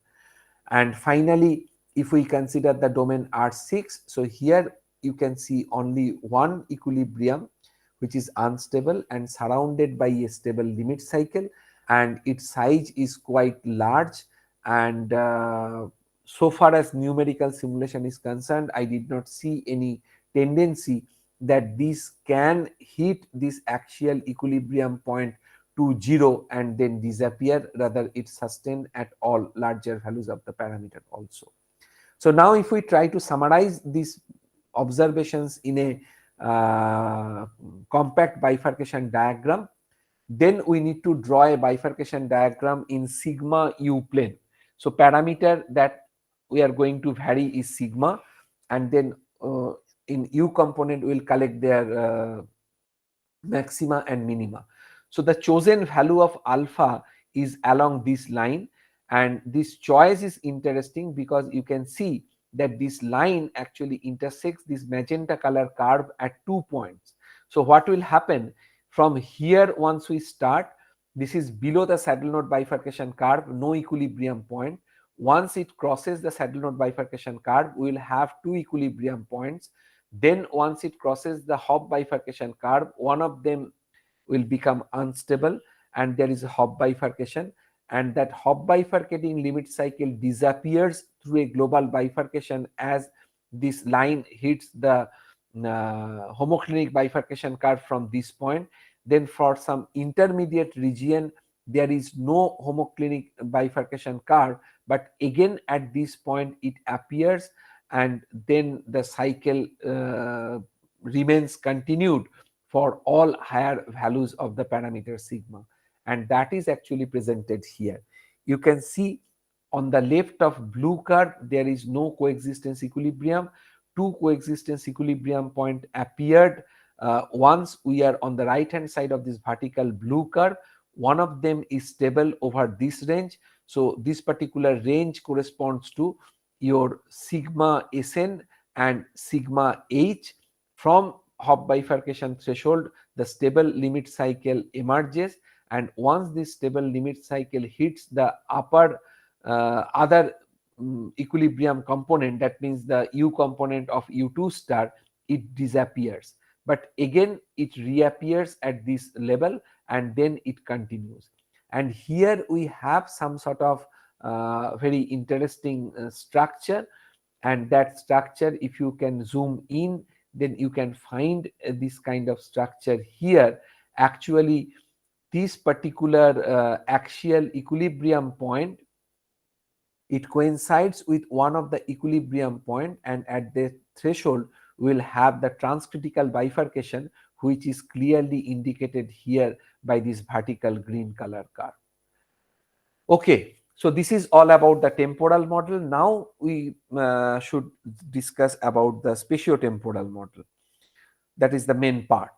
And finally if we consider the domain R6, so here you can see only one equilibrium which is unstable and surrounded by a stable limit cycle, and its size is quite large, and so far as numerical simulation is concerned, I did not see any tendency that this can hit this axial equilibrium point to 0 and then disappear, rather it sustained at all larger values of the parameter also. So now if we try to summarize these observations in a compact bifurcation diagram, then we need to draw a bifurcation diagram in sigma u plane. So parameter that we are going to vary is sigma, and then in u component we will collect their maxima and minima. So the chosen value of alpha is along this line, and this choice is interesting because you can see that this line actually intersects this magenta color curve at 2 points. So what will happen from here, once we start, this is below the saddle node bifurcation curve, no equilibrium point. Once it crosses the saddle node bifurcation curve, we will have two equilibrium points. Then once it crosses the Hopf bifurcation curve, one of them will become unstable and there is a Hopf bifurcation, and that Hopf bifurcating limit cycle disappears through a global bifurcation as this line hits the homoclinic bifurcation curve from this point. Then for some intermediate region there is no homoclinic bifurcation curve, but again at this point it appears, and then the cycle remains continued for all higher values of the parameter sigma, and that is actually presented here. You can see on the left of blue curve there is no coexistence equilibrium. Two coexistence equilibrium point appeared once we are on the right hand side of this vertical blue curve. One of them is stable over this range, so this particular range corresponds to your sigma Sn and sigma H. From Hopf bifurcation threshold the stable limit cycle emerges, and once this stable limit cycle hits the upper other equilibrium component, that means the u component of u2 star, it disappears, but again it reappears at this level and then it continues. And here we have some sort of very interesting structure, and that structure, if you can zoom in, then you can find this kind of structure here. Actually this particular axial equilibrium point, it coincides with one of the equilibrium point, and at the threshold we will have the transcritical bifurcation, which is clearly indicated here by this vertical green color curve. Okay, so this is all about the temporal model. Now we should discuss about the spatiotemporal model. That is the main part.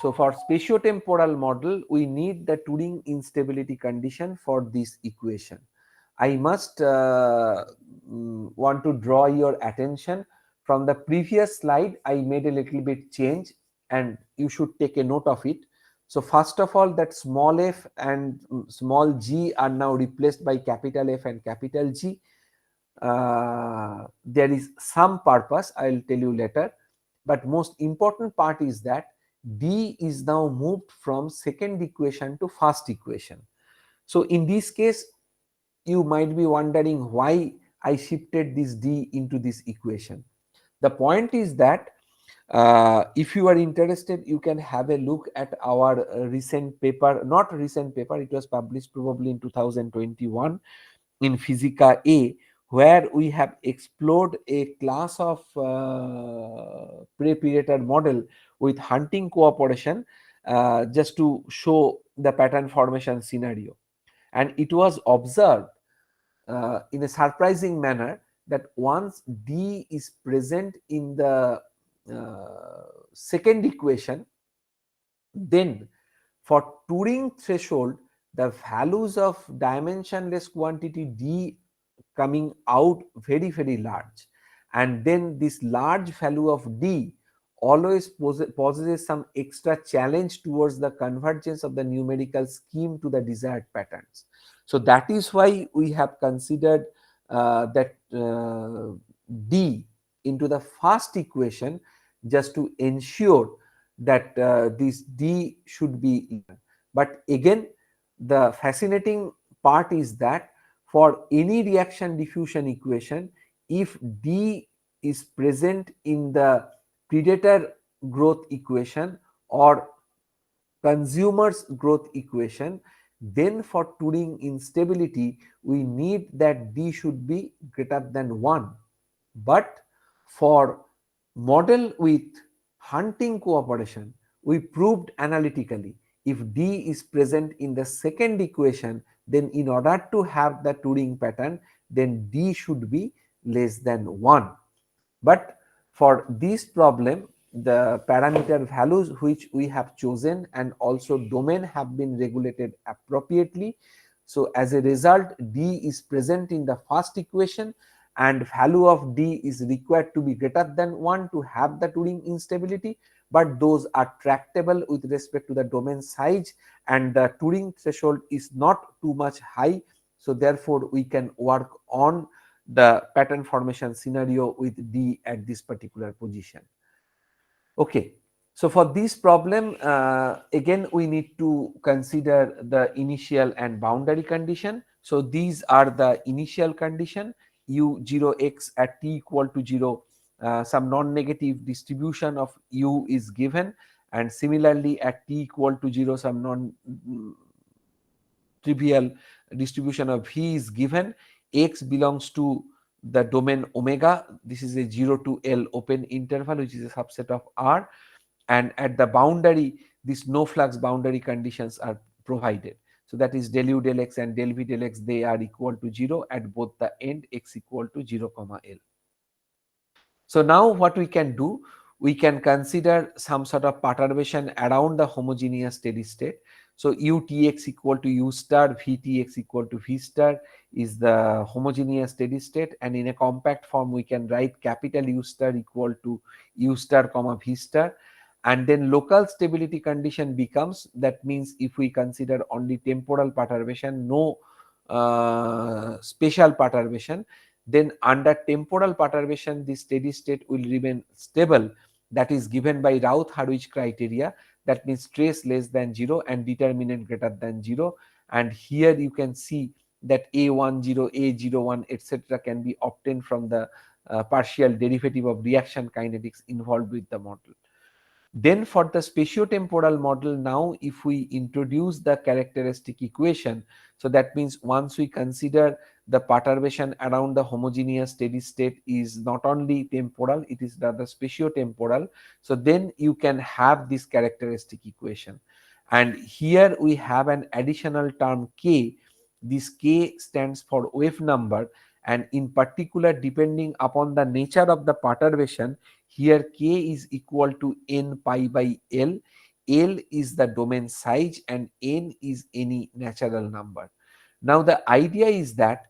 So for spatiotemporal model, we need the Turing instability condition for this equation. I must want to draw your attention. From the previous slide, I made a little bit change and you should take a note of it. So first of all, that small f and small g are now replaced by capital F and capital G. There is some purpose, I will tell you later. But most important part is that d is now moved from second equation to first equation. So in this case, you might be wondering why I shifted this d into this equation. The point is that If you are interested, you can have a look at our recent paper, not recent paper, it was published probably in 2021 in Physica A, where we have explored a class of prey-predator model with hunting cooperation, just to show the pattern formation scenario. And it was observed in a surprising manner that once D is present in the second equation, then for Turing threshold, the values of dimensionless quantity D coming out very, very large. And then this large value of D always possesses some extra challenge towards the convergence of the numerical scheme to the desired patterns. So that is why we have considered that D into the first equation, just to ensure that this D should be even. But again, the fascinating part is that for any reaction diffusion equation, if D is present in the predator growth equation or consumer's growth equation, then for Turing instability, we need that D should be greater than 1. But for model with hunting cooperation, we proved analytically if D is present in the second equation, then in order to have the Turing pattern, then D should be less than 1. But for this problem, the parameter values which we have chosen and also domain have been regulated appropriately. So as a result, D is present in the first equation and value of D is required to be greater than 1 to have the Turing instability, but those are tractable with respect to the domain size and the Turing threshold is not too much high. So therefore, we can work on the pattern formation scenario with D at this particular position. Okay, so for this problem, again we need to consider the initial and boundary condition. So these are the initial condition: u0x at t equal to 0, some non-negative distribution of u is given, and similarly at t equal to 0, some non-trivial distribution of v is given. X belongs to the domain omega. This is a 0 to L open interval, which is a subset of R. And at the boundary, these no flux boundary conditions are provided. So that is del u del x and del v del x, they are equal to 0 at both the end, x equal to 0 comma L. So now what we can do, we can consider some sort of perturbation around the homogeneous steady state. So utx equal to u star, vtx equal to v star is the homogeneous steady state, and in a compact form we can write capital U star equal to u star comma v star. And then local stability condition becomes, that means if we consider only temporal perturbation, no spatial perturbation, then under temporal perturbation the steady state will remain stable, that is given by Routh-Hurwitz criteria, that means trace less than 0 and determinant greater than 0. And here you can see that A10, A01 etc. can be obtained from the partial derivative of reaction kinetics involved with the model. Then for the spatiotemporal model, now if we introduce the characteristic equation, so that means once we consider the perturbation around the homogeneous steady state is not only temporal, it is rather spatiotemporal. So then you can have this characteristic equation. And here we have an additional term k. This k stands for wave number, and in particular depending upon the nature of the perturbation, here k is equal to n pi by L. L is the domain size and n is any natural number. Now the idea is that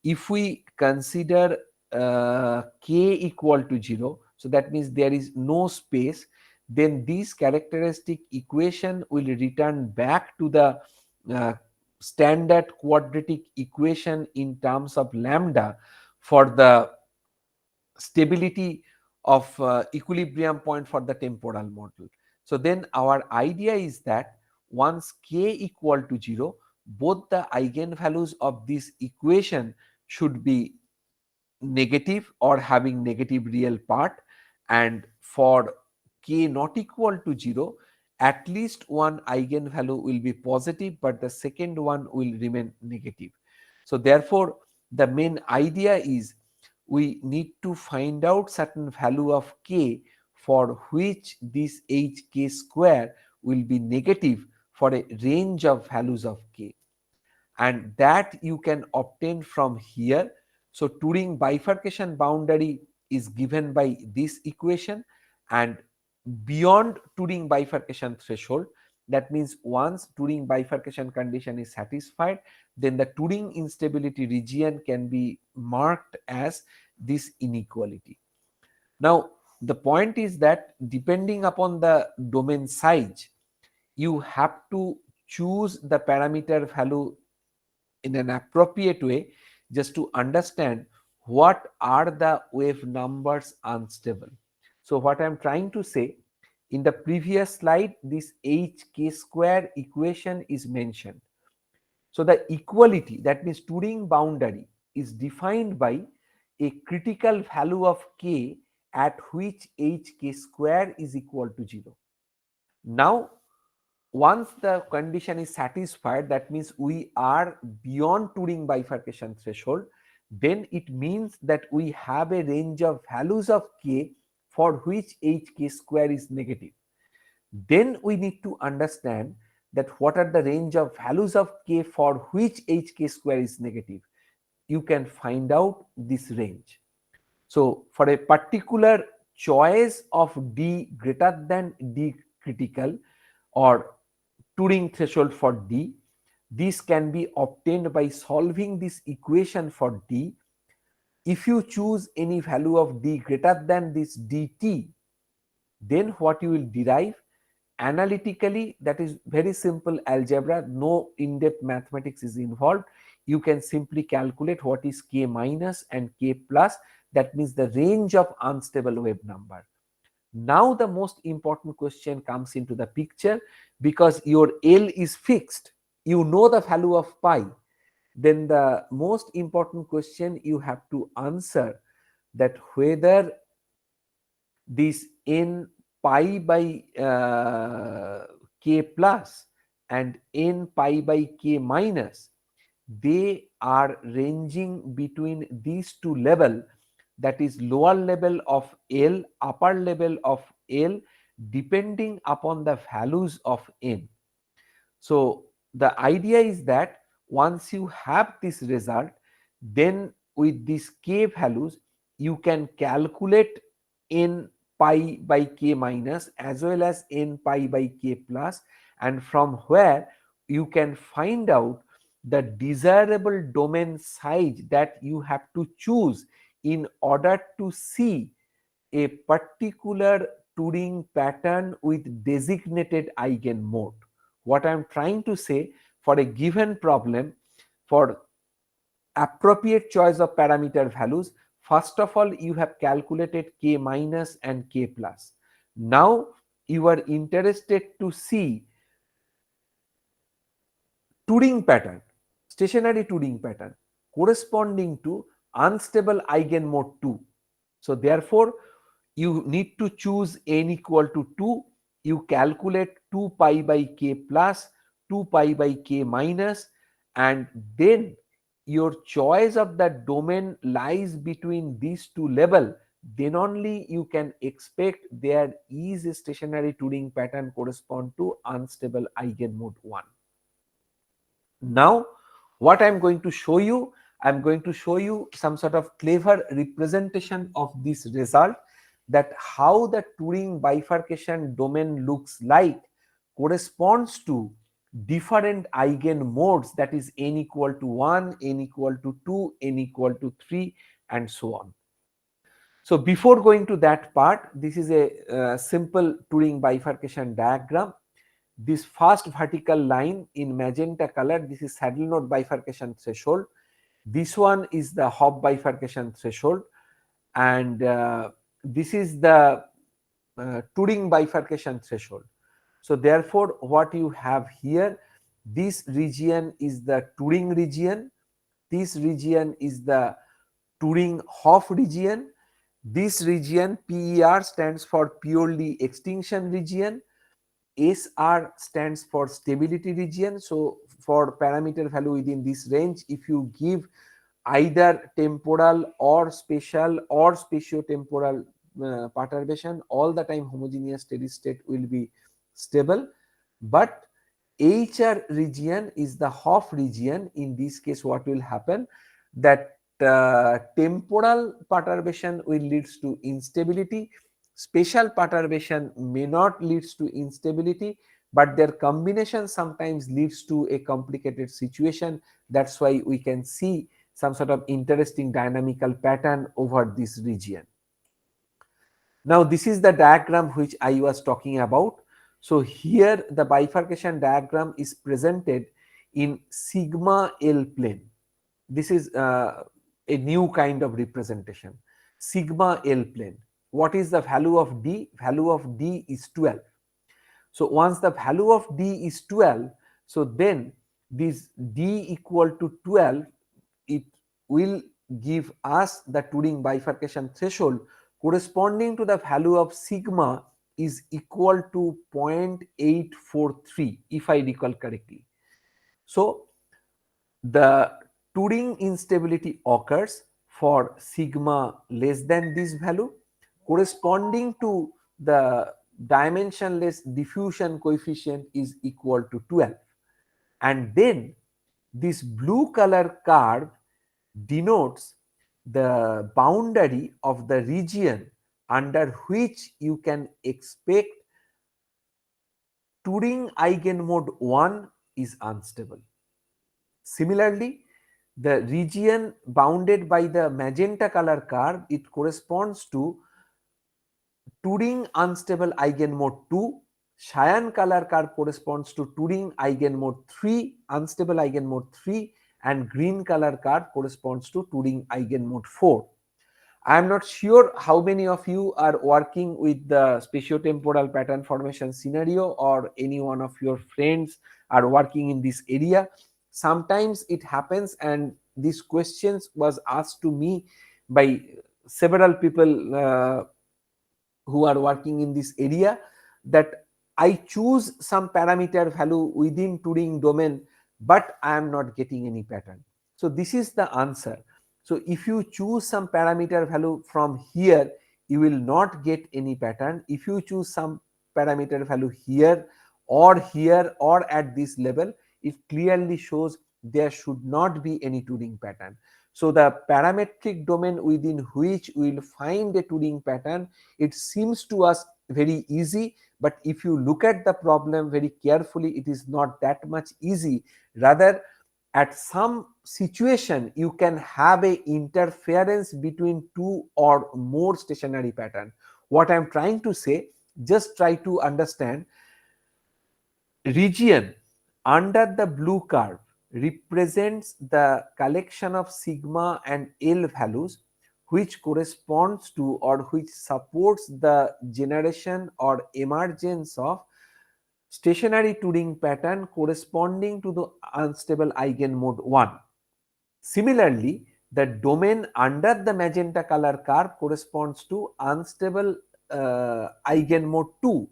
if we consider k equal to 0, so that means there is no space, then this characteristic equation will return back to the uh, standard quadratic equation in terms of lambda for the stability of equilibrium point for the temporal model. So then our idea is that once k equal to 0, both the eigenvalues of this equation should be negative or having negative real part, and for k not equal to 0, at least one eigenvalue will be positive, but the second one will remain negative. So therefore, the main idea is we need to find out certain value of k for which this hk square will be negative for a range of values of k, and that you can obtain from here. So Turing bifurcation boundary is given by this equation, and beyond Turing bifurcation threshold, that means once Turing bifurcation condition is satisfied, then the Turing instability region can be marked as this inequality. Now the point is that depending upon the domain size, you have to choose the parameter value in an appropriate way, just to understand what are the wave numbers unstable. So what I'm trying to say, in the previous slide, this hk square equation is mentioned. So the equality, that means Turing boundary, is defined by a critical value of k at which hk square is equal to 0. Now once the condition is satisfied, that means we are beyond Turing bifurcation threshold, then it means that we have a range of values of k for which hk square is negative. Then we need to understand that what are the range of values of k for which hk square is negative. You can find out this range. So for a particular choice of d greater than d critical or Turing threshold for d, this can be obtained by solving this equation for d. If you choose any value of d greater than this dt, then what you will derive analytically, that is very simple algebra, no in-depth mathematics is involved. You can simply calculate what is k minus and k plus, that means the range of unstable wave number. Now the most important question comes into the picture, because your L is fixed, you know the value of pi, then the most important question you have to answer, that whether this n pi by k plus and n pi by k minus, they are ranging between these two level, that is lower level of L, upper level of L, depending upon the values of n. So the idea is that once you have this result, then with these k values, you can calculate n pi by k minus as well as n pi by k plus, and from where you can find out the desirable domain size that you have to choose in order to see a particular Turing pattern with designated eigenmode. What I am trying to say, for a given problem, for appropriate choice of parameter values, first of all you have calculated k minus and k plus. Now you are interested to see Turing pattern, stationary Turing pattern corresponding to unstable eigenmode 2. So therefore you need to choose n equal to 2. You calculate 2 pi by k plus, 2 pi by k minus, and then your choice of the domain lies between these two level. Then only you can expect there is a stationary Turing pattern correspond to unstable eigenmode 1. Now what I am going to show you, I am going to show you some sort of clever representation of this result, that how the Turing bifurcation domain looks like corresponds to different eigenmodes, that is n equal to 1, n equal to 2, n equal to 3, and so on. So before going to that part, this is a simple Turing bifurcation diagram. This first vertical line in magenta color, this is saddle node bifurcation threshold. This one is the Hopf bifurcation threshold, and this is the Turing bifurcation threshold. So therefore what you have here, this region is the Turing region, this region is the Turing Hopf region, This region PER stands for purely extinction region, SR stands for stability region. So for parameter value within this range, if you give either temporal or spatial or spatiotemporal perturbation, all the time homogeneous steady state will be stable. But HR region is the Hoff region. In this case, what will happen, that temporal perturbation will leads to instability, spatial perturbation may not leads to instability, but their combination sometimes leads to a complicated situation. That's why we can see some sort of interesting dynamical pattern over this region. Now this is the diagram which I was talking about. So here the bifurcation diagram is presented in sigma L plane. This is a new kind of representation, sigma L plane. What is the value of D? Value of D is 12. So once the value of D is 12, so then this D equal to 12, it will give us the Turing bifurcation threshold corresponding to the value of sigma is equal to 0.843 if I recall correctly. So the Turing instability occurs for sigma less than this value corresponding to the dimensionless diffusion coefficient is equal to 12, and then this blue color curve denotes the boundary of the region under which you can expect Turing eigenmode 1 is unstable. Similarly, the region bounded by the magenta color curve, it corresponds to Turing unstable eigenmode 2. Cyan color curve corresponds to Turing eigenmode 3, unstable eigenmode 3, and green color curve corresponds to Turing eigenmode 4. I am not sure how many of you are working with the spatiotemporal pattern formation scenario, or any one of your friends are working in this area. Sometimes it happens, and these questions was asked to me by several people who are working in this area, that I choose some parameter value within Turing domain, but I am not getting any pattern. So this is the answer. So if you choose some parameter value from here, you will not get any pattern. If you choose some parameter value here or at this level, it clearly shows there should not be any Turing pattern. So the parametric domain within which we will find a Turing pattern, it seems to us very easy, but if you look at the problem very carefully, it is not that much easy. Rather, at some situation you can have a interference between two or more stationary pattern. What I am trying to say, just try to understand, region under the blue curve represents the collection of sigma and L values which corresponds to or which supports the generation or emergence of stationary Turing pattern corresponding to the unstable eigenmode 1. Similarly, the domain under the magenta color curve corresponds to unstable eigenmode 2.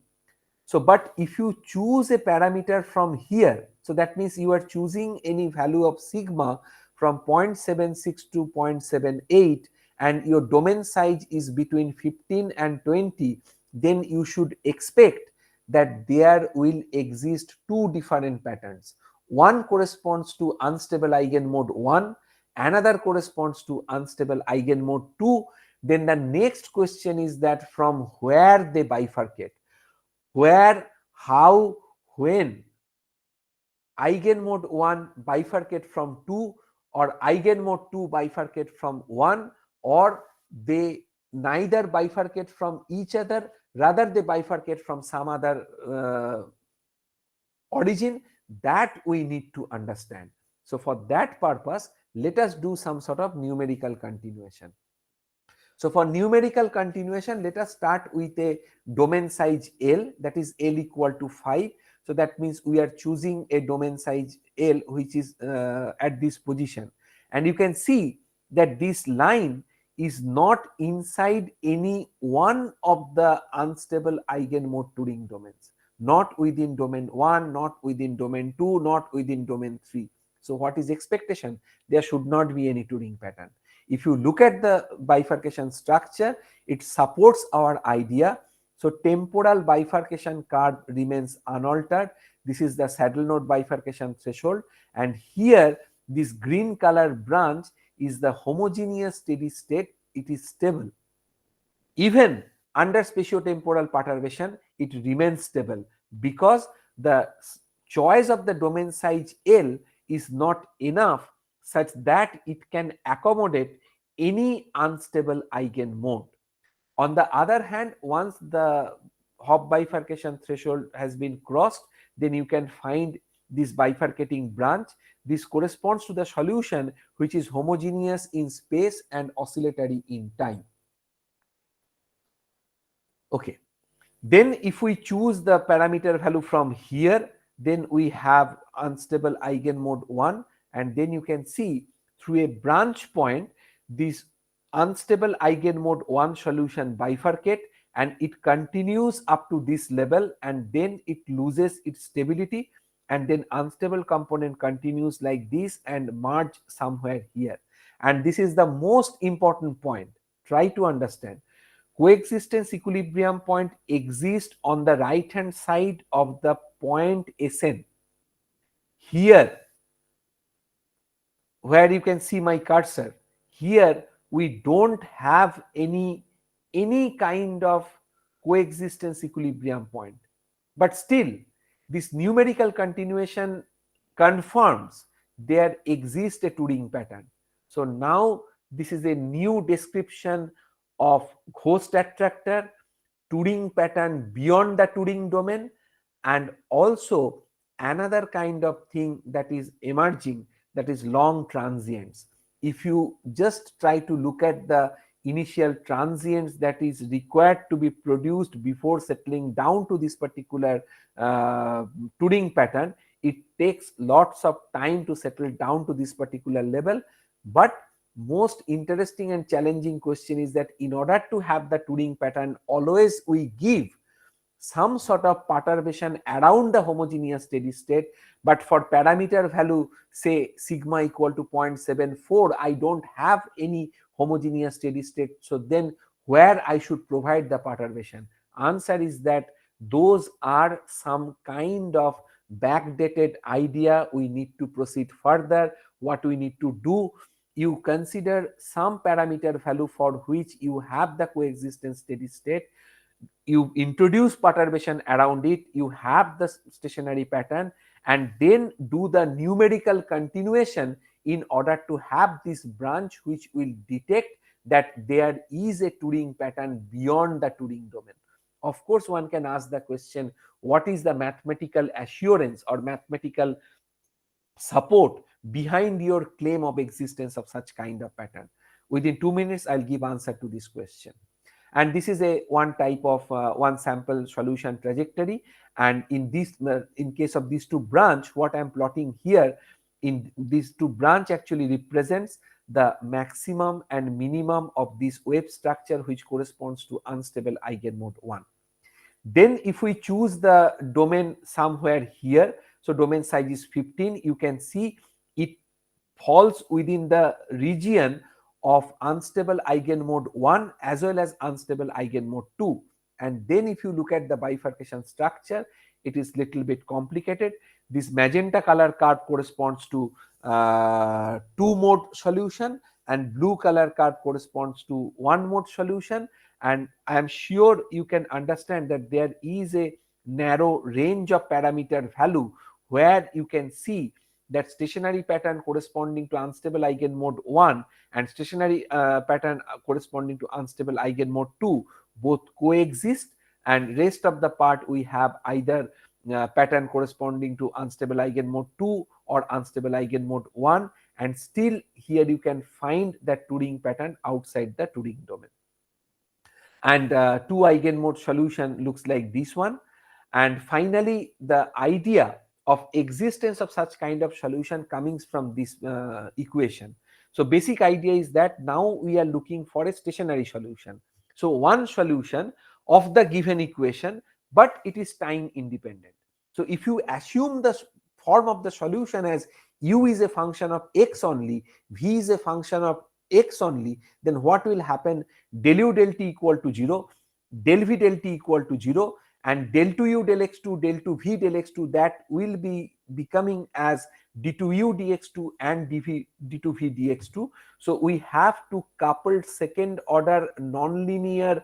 So, but if you choose a parameter from here, so that means you are choosing any value of sigma from 0.76 to 0.78, and your domain size is between 15 and 20, then you should expect that there will exist two different patterns. One corresponds to unstable eigenmode 1, another corresponds to unstable eigenmode 2. Then the next question is that from where they bifurcate, where, how, when eigenmode 1 bifurcate from 2, or eigenmode 2 bifurcate from 1, or they neither bifurcate from each other, rather they bifurcate from some other origin, that we need to understand. So for that purpose, let us do some sort of numerical continuation. So for numerical continuation, let us start with a domain size L, that is L equal to 5. So that means we are choosing a domain size L which is at this position, and you can see that this line is not inside any one of the unstable eigenmode Turing domains, not within domain 1, not within domain 2, not within domain 3. So what is expectation? There should not be any Turing pattern. If you look at the bifurcation structure, it supports our idea. So temporal bifurcation curve remains unaltered. This is the saddle node bifurcation threshold, and here this green color branch is the homogeneous steady state. It is stable. Even under spatiotemporal perturbation, it remains stable because the choice of the domain size L is not enough such that it can accommodate any unstable eigenmode. On the other hand, once the Hopf bifurcation threshold has been crossed, then you can find this bifurcating branch. This corresponds to the solution which is homogeneous in space and oscillatory in time. Okay. Then if we choose the parameter value from here, then we have unstable eigenmode 1, and then you can see through a branch point this unstable eigenmode 1 solution bifurcate, and it continues up to this level, and then it loses its stability, and then unstable component continues like this and merge somewhere here. And this is the most important point. Try to understand. Coexistence equilibrium point exists on the right hand side of the point Sn. Here, where you can see my cursor, here we don't have any kind of coexistence equilibrium point. But still, this numerical continuation confirms there exists a Turing pattern. So now this is a new description of ghost attractor, Turing pattern beyond the Turing domain, and also another kind of thing that is emerging, that is long transients. If you just try to look at the initial transients that is required to be produced before settling down to this particular Turing pattern, it takes lots of time to settle down to this particular level. But most interesting and challenging question is that in order to have the Turing pattern, always we give some sort of perturbation around the homogeneous steady state, but for parameter value say sigma equal to 0.74, I don't have any homogeneous steady state. So then where I should provide the perturbation? Answer is that those are some kind of backdated idea. We need to proceed further. What we need to do, you consider some parameter value for which you have the coexistence steady state, you introduce perturbation around it, you have the stationary pattern, and then do the numerical continuation in order to have this branch which will detect that there is a Turing pattern beyond the Turing domain. Of course, one can ask the question, what is the mathematical assurance or mathematical support behind your claim of existence of such kind of pattern? Within 2 minutes, I'll give answer to this question. And this is a one type of one sample solution trajectory. And in this, in case of these two branch, what I'm plotting here in these two branch actually represents the maximum and minimum of this wave structure, which corresponds to unstable eigenmode 1. Then if we choose the domain somewhere here, so domain size is 15, you can see it falls within the region of unstable eigenmode 1 as well as unstable eigenmode 2. And then if you look at the bifurcation structure, it is little bit complicated. This magenta color curve corresponds to 2-mode solution, and blue color curve corresponds to 1-mode solution. And I am sure you can understand that there is a narrow range of parameter value where you can see that stationary pattern corresponding to unstable eigenmode 1 and stationary pattern corresponding to unstable eigenmode 2 both coexist, and rest of the part we have either pattern corresponding to unstable eigenmode 2 or unstable eigenmode 1, and still here you can find that Turing pattern outside the Turing domain. And 2 eigenmode solution looks like this one. And finally, the idea of existence of such kind of solution coming from this equation. So basic idea is that now we are looking for a stationary solution. So one solution of the given equation, but it is time independent. So if you assume the form of the solution as u is a function of x only, v is a function of x only, then what will happen? Del u del t equal to 0, del v del t equal to 0, and del 2u del x2, del 2v del x2, that will be becoming as d2u dx2 and d2v dx2. So we have to couple second order nonlinear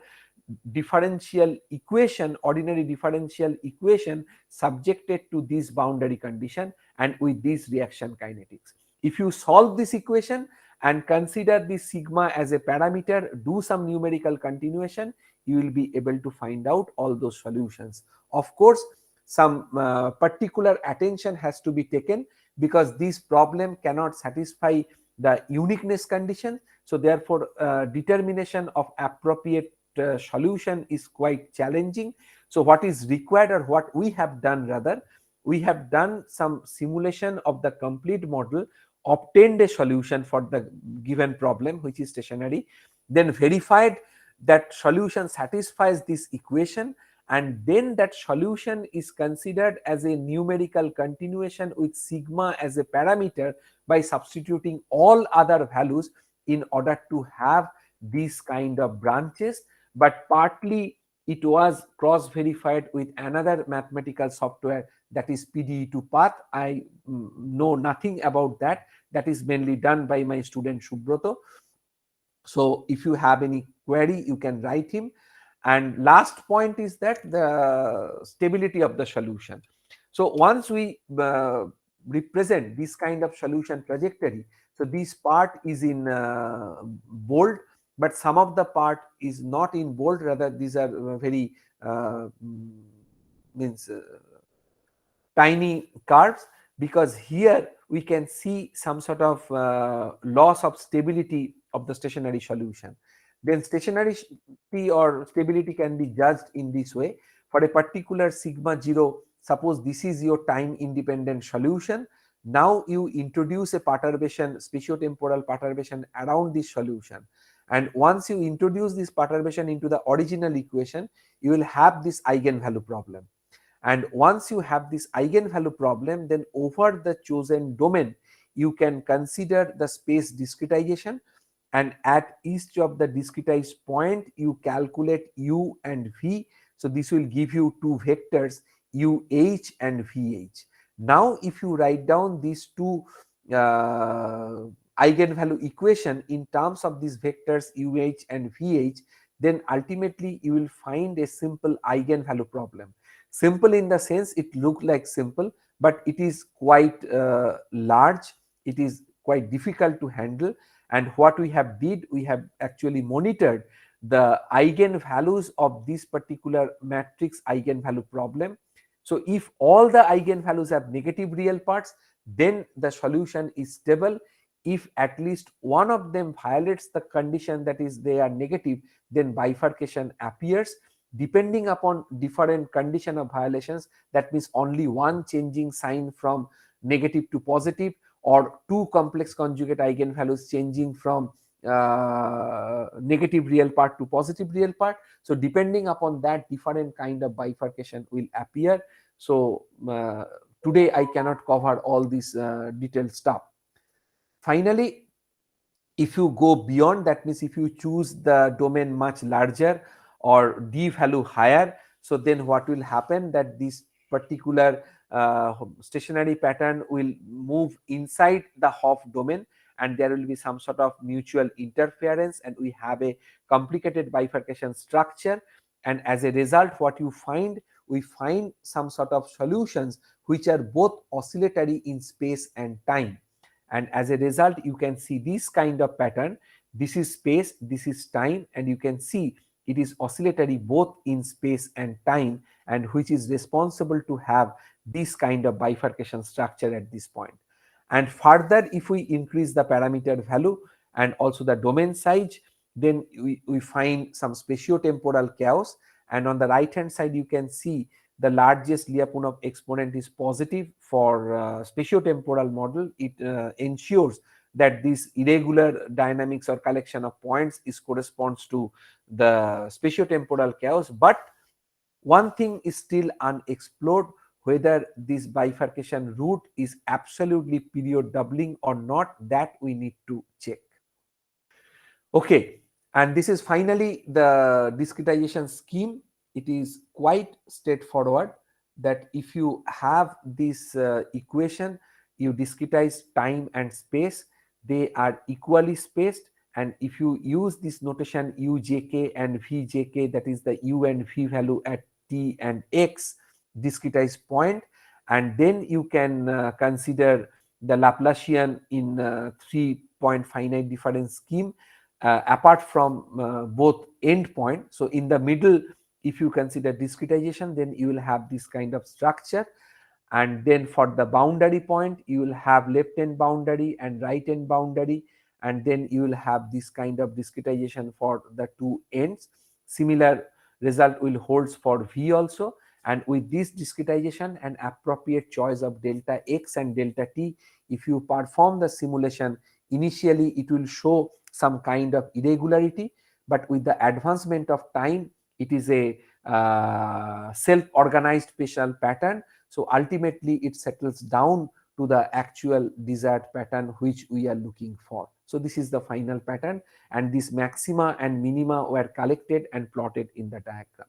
differential equation, ordinary differential equation, subjected to this boundary condition and with this reaction kinetics. If you solve this equation and consider the sigma as a parameter, do some numerical continuation, you will be able to find out all those solutions. Of course, some particular attention has to be taken, because this problem cannot satisfy the uniqueness condition. So therefore, determination of appropriate solution is quite challenging. So what is required, or what we have done rather, we have done some simulation of the complete model, obtained a solution for the given problem which is stationary, then verified that solution satisfies this equation, and then that solution is considered as a numerical continuation with sigma as a parameter by substituting all other values in order to have these kind of branches. But partly it was cross verified with another mathematical software, that is PDE2Path. I know nothing about that. That is mainly done by my student Subroto. So if you have any query, you can write him. And last point is that the stability of the solution. So once we represent this kind of solution trajectory, so this part is in bold, but some of the part is not in bold, rather these are very means tiny curves, because here we can see some sort of loss of stability of the stationary solution. Then stationarity or stability can be judged in this way. For a particular sigma 0, suppose this is your time independent solution. Now you introduce a perturbation, spatiotemporal perturbation around this solution, and once you introduce this perturbation into the original equation, you will have this eigenvalue problem. And once you have this eigenvalue problem, then over the chosen domain, you can consider the space discretization, and at each of the discretized point, you calculate u and v. So this will give you two vectors, uh and vh. Now if you write down these two eigenvalue equation in terms of these vectors uh and vh, then ultimately you will find a simple eigenvalue problem. Simple in the sense it look like simple, but it is quite large, it is quite difficult to handle. And what we have did, we have actually monitored the eigenvalues of this particular matrix eigenvalue problem. So if all the eigenvalues have negative real parts, then the solution is stable. If at least one of them violates the condition, that is they are negative, then bifurcation appears. Depending upon different condition of violations, that means only one changing sign from negative to positive, or two complex conjugate eigenvalues changing from negative real part to positive real part. So depending upon that, different kind of bifurcation will appear. So today I cannot cover all this detailed stuff. Finally, if you go beyond, that means if you choose the domain much larger or d value higher, so then what will happen, that this particular stationary pattern will move inside the Hopf domain, and there will be some sort of mutual interference, and we have a complicated bifurcation structure. And as a result, what you find, we find some sort of solutions which are both oscillatory in space and time. And as a result, you can see this kind of pattern. This is space, this is time, and you can see it is oscillatory both in space and time, and which is responsible to have this kind of bifurcation structure at this point. And further, if we increase the parameter value and also the domain size, then we find some spatiotemporal chaos. And on the right hand side, you can see the largest Lyapunov exponent is positive for spatiotemporal model. It ensures that this irregular dynamics or collection of points is corresponds to the spatiotemporal chaos, but one thing is still unexplored, whether this bifurcation route is absolutely period doubling or not, that we need to check. Okay, and this is finally the discretization scheme. It is quite straightforward that if you have this equation, you discretize time and space, they are equally spaced, and if you use this notation ujk and vjk, that is the u and v value at t and x discretized point, and then you can consider the Laplacian in 3-point finite difference scheme apart from both end point. So in the middle, if you consider discretization, then you will have this kind of structure, and then for the boundary point you will have left end boundary and right end boundary, and then you will have this kind of discretization for the two ends. Similar result will holds for v also, and with this discretization and appropriate choice of delta x and delta t, if you perform the simulation, initially it will show some kind of irregularity, but with the advancement of time it is a self-organized spatial pattern. So ultimately it settles down to the actual desired pattern which we are looking for. So this is the final pattern, and these maxima and minima were collected and plotted in the diagram.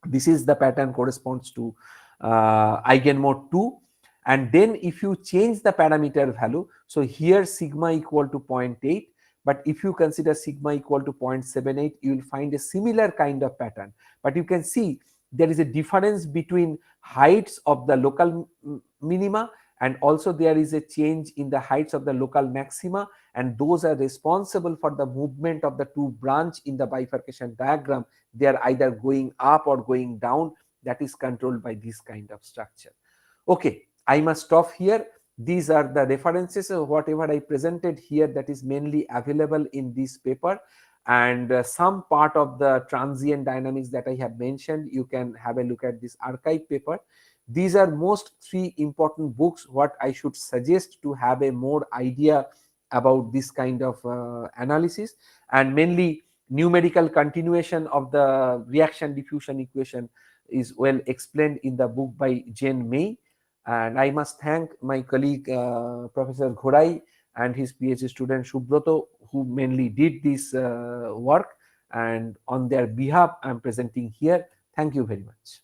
This is the pattern corresponds to eigenmode 2. And then if you change the parameter value, so here sigma equal to 0.8, but if you consider sigma equal to 0.78, you will find a similar kind of pattern. But you can see there is a difference between heights of the local minima, and also there is a change in the heights of the local maxima, and those are responsible for the movement of the two branch in the bifurcation diagram. They are either going up or going down, that is controlled by this kind of structure. Okay, I must stop here. These are the references of whatever I presented here, that is mainly available in this paper, and some part of the transient dynamics that I have mentioned, you can have a look at this archive paper. These are most three important books what I should suggest to have a more idea about this kind of analysis, and mainly numerical continuation of the reaction diffusion equation is well explained in the book by Jane May. And I must thank my colleague Professor Ghorai and his PhD student Subroto, who mainly did this work, and on their behalf I am presenting here. Thank you very much.